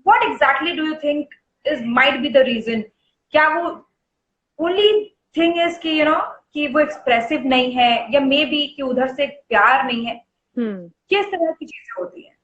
what exactly do you think is might be the reason? क्या वो ओनली थिंग इज कि कि वो एक्सप्रेसिव नहीं है, या मे बी कि उधर से प्यार नहीं है? किस तरह की चीजें होती हैं?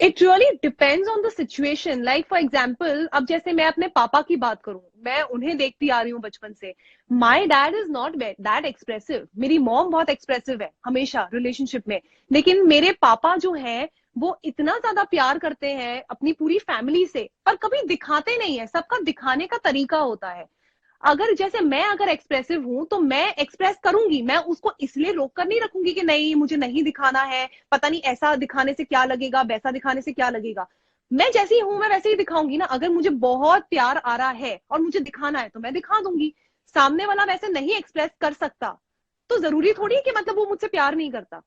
It really depends on the situation. Like for example, अब जैसे मैं अपने पापा की बात करूं, मैं उन्हें देखती आ रही हूँ बचपन से। My dad is not that expressive. मेरी मॉम बहुत एक्सप्रेसिव है हमेशा रिलेशनशिप में, लेकिन मेरे पापा जो है वो इतना ज्यादा प्यार करते हैं अपनी पूरी फैमिली से, पर कभी दिखाते नहीं है। सबका दिखाने का तरीका होता है। अगर जैसे मैं अगर एक्सप्रेसिव हूं तो मैं एक्सप्रेस करूंगी, मैं उसको इसलिए रोक कर नहीं रखूंगी कि नहीं मुझे नहीं दिखाना है, पता नहीं ऐसा दिखाने से क्या लगेगा, वैसा दिखाने से क्या लगेगा। मैं जैसी हूं मैं वैसे ही दिखाऊंगी ना। अगर मुझे बहुत प्यार आ रहा है और मुझे दिखाना है तो मैं दिखा दूंगी। सामने वाला वैसे नहीं एक्सप्रेस कर सकता तो जरूरी थोड़ी है कि मतलब वो मुझसे प्यार नहीं करता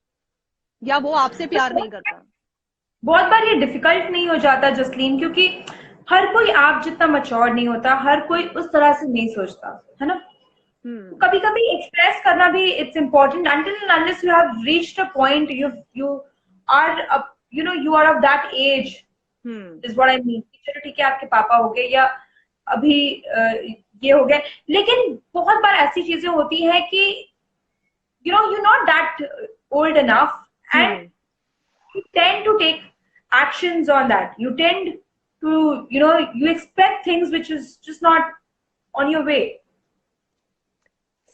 या वो आपसे प्यार नहीं करता। बहुत बार ये डिफिकल्ट नहीं हो जाता जसलीन, क्योंकि हर कोई आप जितना मैच्योर नहीं होता, हर कोई उस तरह से नहीं सोचता है ना। कभी कभी एक्सप्रेस करना भी it's important until and unless you have reached a point you are you are of that age is what I mean। चलो ठीक है, आपके पापा हो गए या अभी ये हो गए, लेकिन बहुत बार ऐसी चीजें होती हैं कि you're not that old enough and you tend to take actions on that. You tend to you expect things which is just not on your way।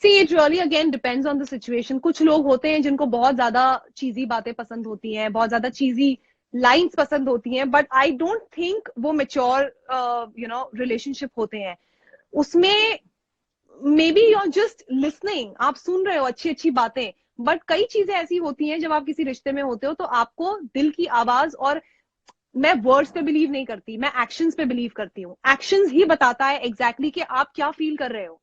See, it really again depends on the situation। कुछ लोग होते हैं जिनको बहुत ज्यादा चीजी बातें पसंद होती हैं, बहुत ज्यादा चीजी लाइंस पसंद होती हैं, बट आई डोंट थिंक वो मेच्योर रिलेशनशिप होते हैं। उसमें maybe you are just listening, आप सुन रहे हो अच्छी अच्छी बातें, बट कई चीजें ऐसी होती हैं जब आप किसी रिश्ते में होते हो तो आपको दिल की आवाज, और मैं वर्ड्स पे बिलीव नहीं करती, मैं एक्शंस पे बिलीव करती हूँ। एक्शंस ही बताता है एग्जैक्टली कि आप क्या फील कर रहे हो,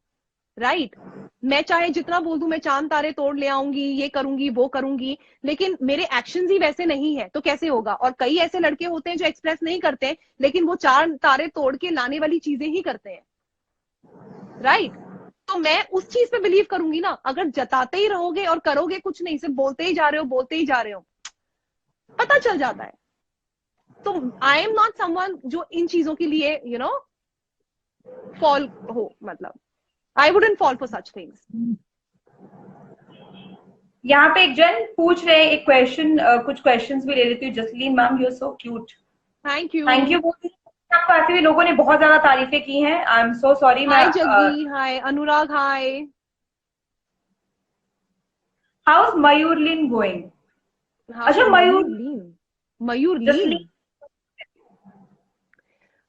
राइट? मैं चाहे जितना बोल दूं मैं चांद तारे तोड़ ले आऊंगी, ये करूंगी वो करूंगी, लेकिन मेरे एक्शंस ही वैसे नहीं है तो कैसे होगा? और कई ऐसे लड़के होते हैं जो एक्सप्रेस नहीं करते लेकिन वो चांद तारे तोड़ के लाने वाली चीजें ही करते हैं, राइट? तो मैं उस चीज पे बिलीव करूंगी ना। अगर जताते ही रहोगे और करोगे कुछ नहीं, सिर्फ बोलते ही जा रहे हो बोलते ही जा रहे हो, पता चल जाता है। तो आई एम नॉट समवन जो इन चीजों के लिए फॉल हो, मतलब I wouldn't fall for such things। यहाँ पे एक जन पूछ रहे हैं एक क्वेश्चन, कुछ क्वेश्चंस भी ले लेती हूँ। Jasleen ma'am, you are so cute. Thank you. आपको ऐसे भी लोगों ने बहुत ज्यादा तारीफें की हैं। I am so sorry. Hi Jaggi, hi Anurag, hi. How is Mayurleen going? अच्छा, मयूरलीन।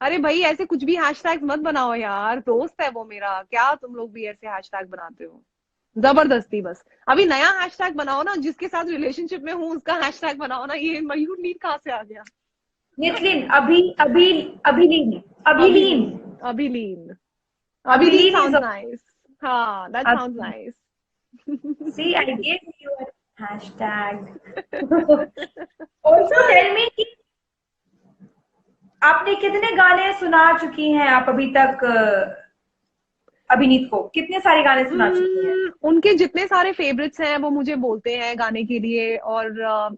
अरे भाई ऐसे कुछ भी हैशटैग मत बनाओ यार, दोस्त है वो मेरा, क्या तुम लोग भी ऐसे हैशटैग बनाते हो जबरदस्ती? बस अभी नया हैशटैग बनाओ ना, जिसके साथ रिलेशनशिप में हूँ उसका हैशटैग बनाओ ना। ये मयूरलीन कहाँ से आ गया? नितलिन, अभिलीन sounds nice। हाँ, that sounds nice। See, I gave you a hashtag। Also tell me कि आपने कितने गाने सुना चुकी हैं आप अभी तक? अभिनीत को कितने सारे गाने सुना चुकी हैं? उनके जितने सारे फेवरेट्स हैं वो मुझे बोलते हैं गाने के लिए, और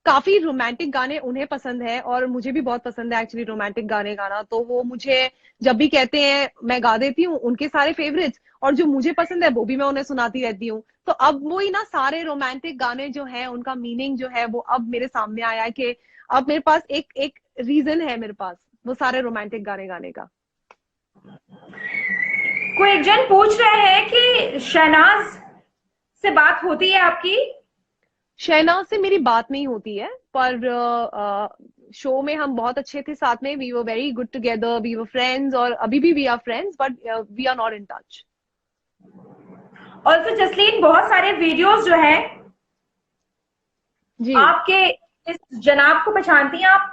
काफी रोमांटिक गाने उन्हें पसंद है और मुझे भी बहुत पसंद है एक्चुअली रोमांटिक गाने गाना। तो वो मुझे जब भी कहते हैं मैं गा देती हूँ उनके सारे फेवरेट्स, और जो मुझे पसंद है वो भी मैं उन्हें सुनाती रहती हूँ। तो अब वही ना, सारे रोमांटिक गाने जो है उनका मीनिंग जो है वो अब मेरे सामने आया है कि अब मेरे पास एक रीजन है मेरे पास वो सारे रोमांटिक गाने गाने का। कोई एक जन पूछ रहे हैं कि शहनाज से बात होती है आपकी? शहनाज से मेरी बात नहीं होती है, पर शो में हम बहुत अच्छे थे साथ में, we were very good together, we were friends, और अभी भी we are friends, but we are not in touch. Also Jasleen, बहुत सारे वीडियोस जो है जी आपके इस जनाब को पहचानती हैं आप?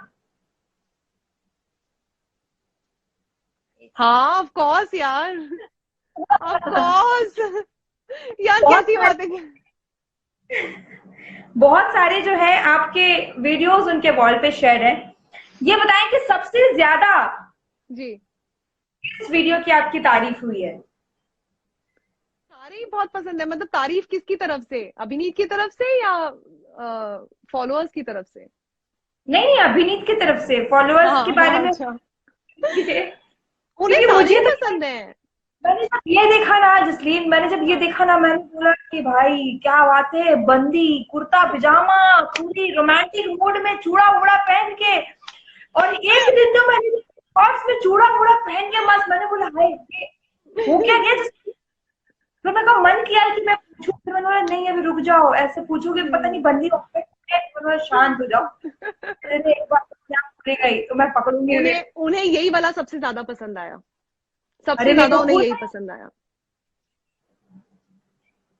हाँ, ऑफ कोर्स यार, ऑफ कोर्स। यार बहुत कैसी बात है। बहुत सारे जो है आपके वीडियोस उनके वॉल पे शेयर है। ये बताएं कि सबसे ज्यादा जी, किस वीडियो की आपकी तारीफ हुई है? सारे ही बहुत पसंद है। मतलब तारीफ किसकी तरफ से, अभिनीत की तरफ से या फॉलोअर्स की तरफ से? नहीं नहीं, अभिनीत की तरफ से। फॉलोअर्स के हाँ बारे हाँ, में अच्छा। उन्हें क्योंकि सारे मुझे ही तो, पसंद हैं। मैंने जब ये देखा ना जसलीन, मैंने जब ये हाँ देखा ना, मैंने बोला कि भाई क्या बात है, बंदी कुर्ता पजामा, पूरी रोमांटिक मूड में चूड़ा वूड़ा पहन के। और एक दिन तो मैंने शॉर्ट्स में चूड़ा वूड़ा पहन के मस्त, मैंने बोला हाय ये हो क्या गया जसलीन? तो मेरा मन किया कि मैं पूछूं, फिर मैंने बोला नहीं अभी रुक जाओ, ऐसे पूछोगे पता नहीं बंदी हो गई। मैंने बोला शांत हो जाओ, अरे एक बार क्या बोली गई तो मैं पकड़ूंगी अभी। उन्हें उन्हें यही वाला सबसे ज्यादा पसंद आया, अरे सबसे मेरे ज्यादा को उन्हें खुद, यही पसंद आया।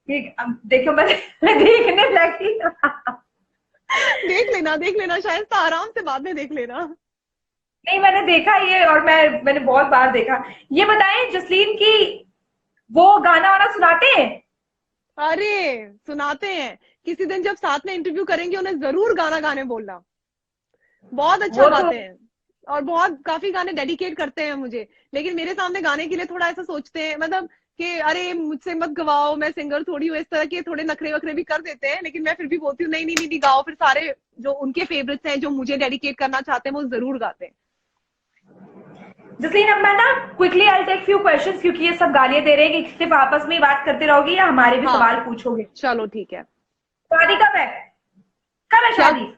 ठीक अब देखो मैं देखने लगी। देख लेना शायद, तो आराम से बाद में देख लेना। नहीं मैंने देखा ये, और मैंने बहुत बार देखा। ये बताएं जसलीन की, वो गाना वाना सुनाते हैं? अरे सुनाते हैं, किसी दिन जब साथ में इंटरव्यू करेंगे उन्हें जरूर गाना गाने बोलना। बहुत अच्छा वो तो गाते हैं, और बहुत काफी गाने डेडिकेट करते हैं मुझे। लेकिन मेरे सामने गाने के लिए थोड़ा ऐसा सोचते हैं, मतलब कि अरे मुझसे मत गवाओ, मैं सिंगर थोड़ी हूँ, इस तरह के थोड़े नखरे वखरे भी कर देते हैं। लेकिन मैं फिर भी बोलती हूँ नहीं नहीं नहीं नहीं, गाओ। फिर सारे जो उनके फेवरेट्स हैं, जो मुझे डेडिकेट करना चाहते हैं, वो जरूर गाते हैं। जसलीन, अब मैं ना quickly I take few questions, क्योंकि ये सब गालियां दे रहे हैं कि सिर्फ आपस में ही बात करते रहोगी या हमारे भी हाँ सवाल पूछोगे। चलो ठीक है। शादी कब है? कब है क्या? शादी?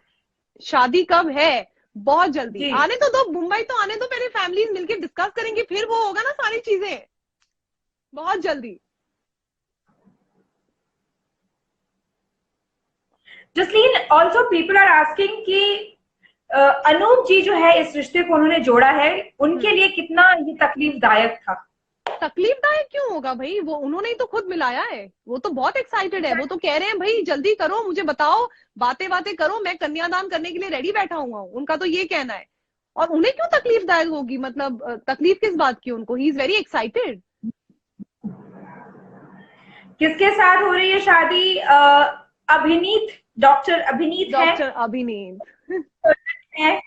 शादी कब है? बहुत जल्दी। जी। आने तो दो, मुंबई तो आने दो, पहले फैमिलीज मिलके डिस्कस करेंगे, फिर वो होगा ना सारी चीजें। बहुत जल्दी। Jasleen, also people are asking कि अनूप जी जो है इस रिश्ते को उन्होंने जोड़ा है, उनके हम्म। लिए कितना ये तकलीफदायक था? तकलीफदायक क्यों होगा भाई, वो उन्होंने ही तो खुद मिलाया है। वो तो बहुत एक्साइटेड है, वो तो कह रहे हैं भाई जल्दी करो, मुझे बताओ, बातें बातें करो, मैं कन्यादान करने के लिए रेडी बैठा हुआ हूँ, उनका तो ये कहना है। और उन्हें क्यों तकलीफदायक होगी, मतलब तकलीफ किस बात की उनको? ही इज वेरी एक्साइटेड। किसके साथ हो रही है शादी? अभिनीत, डॉक्टर अभिनीत डॉक्टर अभिनीत। है।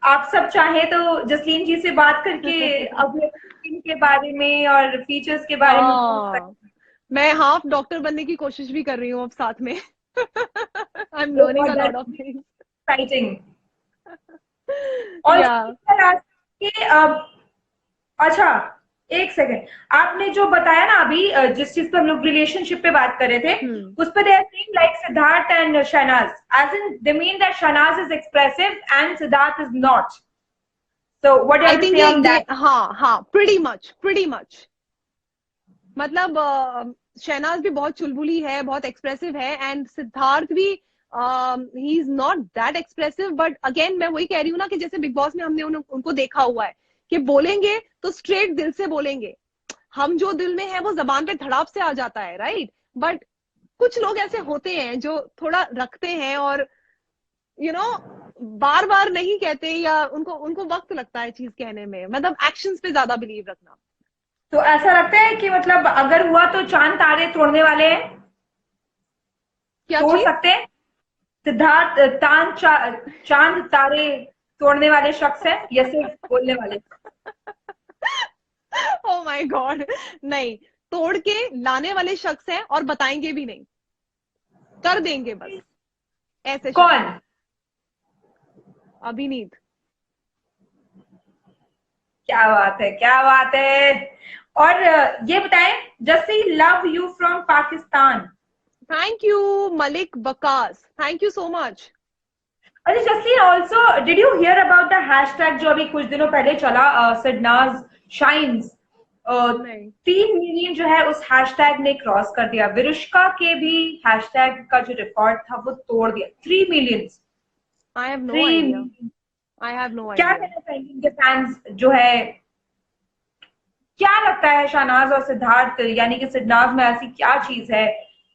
आप सब चाहे तो जसलीन जी से बात करके अभिनीत के बारे में और फीचर्स के बारे में पूछ हाँ, सकते मैं हाफ डॉक्टर बनने की कोशिश भी कर रही हूँ अब साथ में। आई एम लर्निंग अ हैं। Lot of things. एक्साइटिंग। और या कि अच्छा, एक सेकेंड, आपने जो बताया ना अभी, जिस चीज पे हम लोग रिलेशनशिप पे बात कर रहे थे, हम्म। उस पे they are saying like Siddharth and Shehnaaz, as in they mean that Shehnaaz is expressive and Siddharth is not. So what do you I have to think say on ये दैट? हाँ हाँ, प्रीटी मच। मतलब शहनाज भी बहुत चुलबुली है, बहुत एक्सप्रेसिव है, एंड सिद्धार्थ भी he is not that expressive. But again मैं वही कह रही हूँ ना, कि जैसे बिग बॉस में हमने उनको देखा हुआ है कि बोलेंगे तो स्ट्रेट दिल से बोलेंगे। हम जो दिल में है वो जबान पे धड़ाप से आ जाता है, राइट? बट कुछ लोग ऐसे होते हैं जो थोड़ा रखते हैं, और यू नो बार बार नहीं कहते, या उनको उनको वक्त लगता है चीज कहने में, मतलब एक्शंस पे ज्यादा बिलीव रखना। तो ऐसा लगता है कि मतलब अगर हुआ तो चांद तारे तोड़ने वाले हैं, क्या तोड़ चीज? सकते हैं? सिद्धार्थ चांद तारे तोड़ने वाले शख्स है या सिर्फ बोलने वाले? ओ माय गॉड, नहीं, तोड़ के लाने वाले शख्स हैं, और बताएंगे भी नहीं, कर देंगे बस, ऐसे शख्स कौन? हैं। अभिनीत। क्या बात है, क्या बात है। और ये बताएं, Jassi love you from Pakistan. Thank you Malik Waqas, thank you so much. अच्छा Jassi, also did you hear about the hashtag जो अभी कुछ दिनों पहले चला, सिडनाज शाइन्स? नहीं 3 मिलियन जो है उस हैशटैग ने क्रॉस कर दिया। विरुष्का के भी हैशटैग का जो रिकॉर्ड था वो तोड़ दिया। 3 million. I have no 3 idea. I have no क्या आइडिया। कहना चाहेंगे इनके फैंस जो है? क्या लगता है शहनाज और सिद्धार्थ, यानी कि सिद्धार्थ में ऐसी क्या चीज है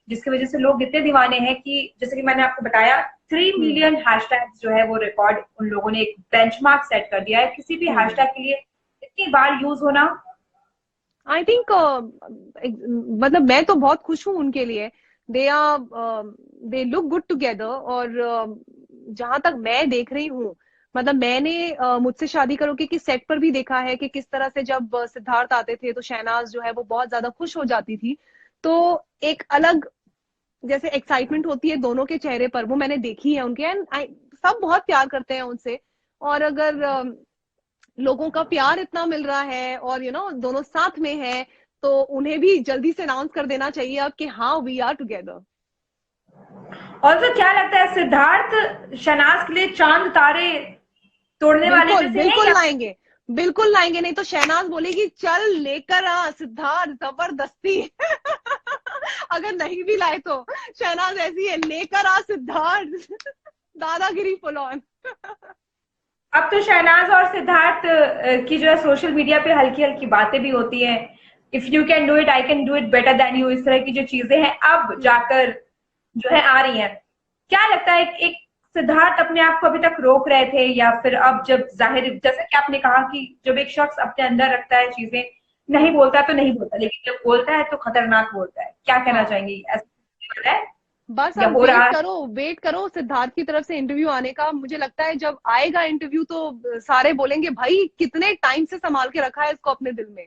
जिसकी वजह से लोग इतने दीवाने हैं कि जैसे कि मैंने आपको बताया 3 मिलियन हैशटैग जो है वो रिकॉर्ड उन लोगों ने एक बेंचमार्क सेट कर दिया है किसी भी हम्म। हैशटैग के लिए इतनी बार यूज होना। आई थिंक मतलब मैं तो बहुत खुश हूँ उनके लिए। They are they look good together. और जहां तक मैं देख रही हूँ, मतलब मैंने मुझसे शादी करोगे की सेट पर भी देखा है कि किस तरह से जब सिद्धार्थ आते थे तो शहनाज जो है वो बहुत ज्यादा खुश हो जाती थी। तो एक अलग जैसे एक्साइटमेंट होती है दोनों के चेहरे पर, वो मैंने देखी है उनके। एंड सब बहुत प्यार करते हैं उनसे। और अगर लोगों का प्यार इतना मिल रहा है और दोनों साथ में है, तो उन्हें भी जल्दी से अनाउंस कर देना चाहिए अब कि हाँ वी आर टुगेदर। और तो क्या लगता है सिद्धार्थ शहनाज के लिए चांद तारे तोड़ने वाले बिल्कुल में से है बिल्कुल या? लाएंगे। बिल्कुल लाएंगे, नहीं तो शहनाज बोलेगी चल लेकर आ सिद्धार्थ जबरदस्ती। अगर नहीं भी लाए तो शहनाज ऐसी है, लेकर आ सिद्धार्थ। दादागिरी फुल ऑन। अब तो शहनाज और सिद्धार्थ की जो है सोशल मीडिया पे हल्की हल्की बातें भी होती हैं। If you can do it I can do it better than you, इस तरह की जो चीजें हैं अब जाकर जो है आ रही हैं। क्या लगता है एक सिद्धार्थ अपने आप को अभी तक रोक रहे थे या फिर अब जब जाहिर, जैसे कि आपने कहा कि जब एक शख्स अपने अंदर रखता है चीजें, नहीं बोलता तो नहीं बोलता, लेकिन जब बोलता है तो खतरनाक बोलता है, क्या कहना हाँ, चाहेंगे? ऐसा है बस या अब हो रहा वेट है? करो, वेट करो सिद्धार्थ की तरफ से इंटरव्यू आने का। मुझे लगता है जब आएगा इंटरव्यू तो सारे बोलेंगे भाई कितने टाइम से संभाल के रखा है इसको अपने दिल में।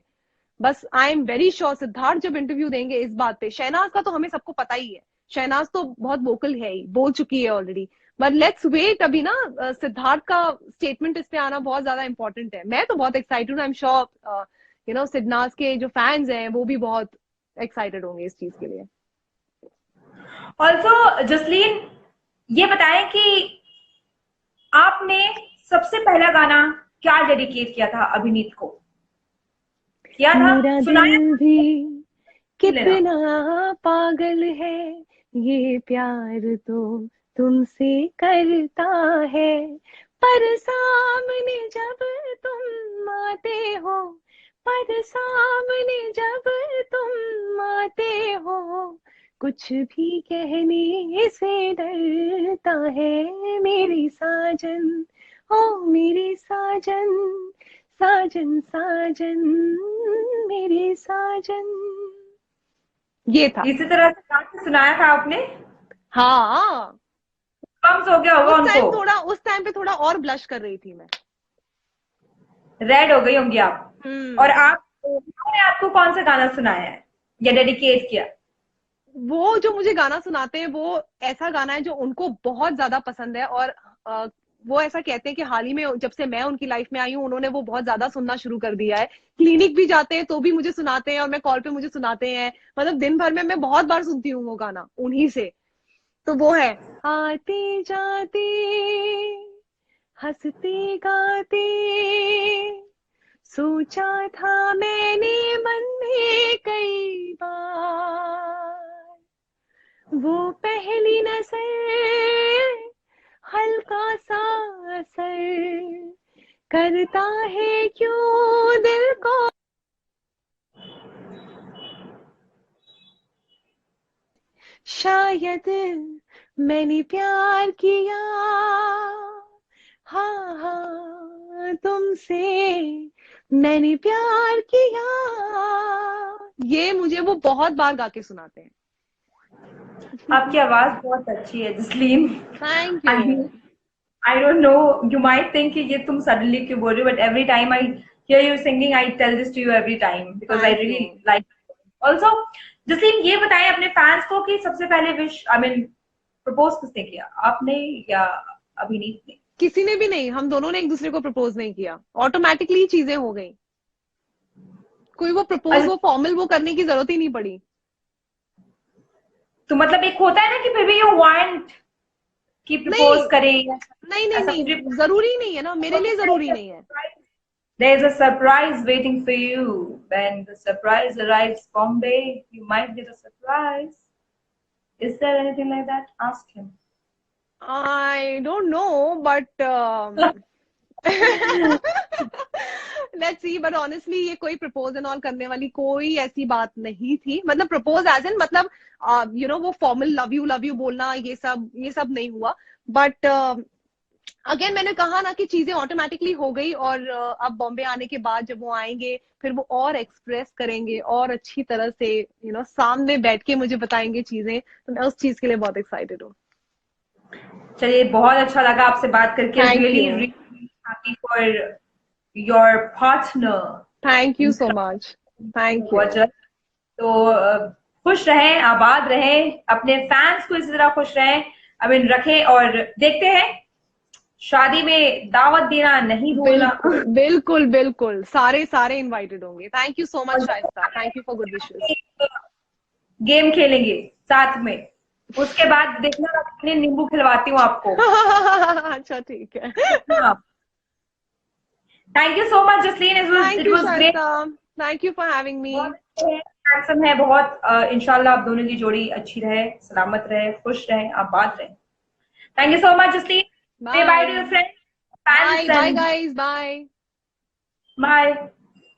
बस आई एम वेरी श्योर सिद्धार्थ जब इंटरव्यू देंगे इस बात पे। शहनाज का तो हमें सबको पता ही है, शहनाज तो बहुत वोकल है ही, बोल चुकी है ऑलरेडी। बट लेट्स वेट अभी ना। सिद्धार्थ का स्टेटमेंट इस पे आना बहुत ज्यादा इंपॉर्टेंट है। मैं तो बहुत एक्साइटेड हूँ। आई एम श्योर सिद्धार्थ के जो फैंस हैं वो भी बहुत एक्साइटेड होंगे इस चीज के लिए। ऑल्सो जसलीन, ये बताएं कि आपने सबसे पहला गाना क्या डेडिकेट किया था अभिनीत को? किया था? मेरा सुनाया दिल था? भी सुन लेना। कितना पागल है, ये प्यार तो तुमसे करता है, पर सामने जब तुम आते हो, पर सामने जब तुम आते हो, कुछ भी कहने से डरता है मेरी साजन, ओ मेरी साजन, साजन साजन, मेरे साजन। ये था। इसी तरह से गा के सुनाया था आपने? हाँ, कम्स हो गया होगा उनको? उस टाइम पे थोड़ा और ब्लश कर रही थी मैं। रेड हो गई होंगी आप। और हम्म। आप, उन्होंने आपको कौन सा गाना सुनाया है या डेडिकेट किया? वो जो मुझे गाना सुनाते हैं वो ऐसा गाना है जो उनको बहुत ज्यादा पसंद है। और वो ऐसा कहते हैं कि हाल ही में जब से मैं उनकी लाइफ में आई हूँ उन्होंने वो बहुत ज्यादा सुनना शुरू कर दिया है। क्लिनिक भी जाते हैं तो भी मुझे सुनाते हैं, और मैं कॉल पे मुझे सुनाते हैं। मतलब दिन भर में मैं बहुत बार सुनती हूँ वो गाना उन्हीं से। तो वो है, आते जाते हंसते गाते, सोचा था मैंने मन में कई बार, वो पहली नजर हल्का सा असर करता है क्यों दिल को, शायद मैंने प्यार किया, हाँ हाँ तुमसे मैंने प्यार किया। ये मुझे वो बहुत बार गा के सुनाते हैं। आपकी आवाज बहुत अच्छी है Jasleen. Thank you. I I don't know, you might think कि ये तुम सडनली क्यों बोल रही हो, but every time I hear you singing I tell this to you every time because I thank you. Really like. Also Jasleen, ये बताएं अपने फैंस को कि सबसे पहले विश, आई मीन प्रपोज किसने किया, आपने या अभिनीत ने? किसी ने भी नहीं, हम दोनों ने एक दूसरे को प्रपोज नहीं किया, ऑटोमेटिकली चीजें हो गई। कोई वो प्रपोज, अच्छा, वो फॉर्मल वो करने की जरूरत ही नहीं पड़ी। तो मतलब एक होता है ना कि फिर भी यू वांट कि नहीं प्रपोज करे या नहीं नहीं ऐसा कुछ भी? नहीं, जरूरी नहीं है ना, मेरे लिए जरूरी नहीं है। There is a surprise waiting for you. When the surprise arrives, Bombay, you might get a surprise. Is there anything like that? Ask him. I don't know, but let's see. But honestly ये कोई प्रपोज एंड ऑल करने वाली कोई ऐसी बात नहीं थी. मतलब प्रपोज एज इन मतलब यू नो वो फॉर्मल लव यू बोलना ये सब नहीं हुआ. बट अगेन मैंने कहा ना कि चीजें ऑटोमेटिकली हो गई. और अब बॉम्बे आने के बाद जब वो आएंगे फिर वो और एक्सप्रेस करेंगे और अच्छी तरह से यू नो सामने बैठ के मुझे बताएंगे चीजें. तो मैं उस चीज के लिए बहुत एक्साइटेड हूँ. चलिए, बहुत अच्छा लगा आपसे बात करके. Thank really you. Really happy for your partner. Thank you so much. Thank you. तो खुश रहें, आबाद रहें, अपने फैंस को इसी तरह खुश रहें, आई मीन रखें. और देखते हैं, शादी में दावत देना नहीं भूलना. बिल्कुल बिल्कुल बिल्कुल. सारे इनवाइटेड होंगे. Thank you so much Shaista. Thank you for good wishes. Game खेलेंगे साथ में. उसके बाद देखना मैं कितने नींबू खिलवाती हूँ आपको. अच्छा ठीक है. Thank you so much Jasleen. It was great. Thank you for having me. Handsome है बहुत. इंशाल्लाह आप दोनों की जोड़ी अच्छी रहे, सलामत रहे, खुश रहे, आबाद रहे. Thank you so much Jasleen. Say bye to your friends. Bye guys. Bye. Bye.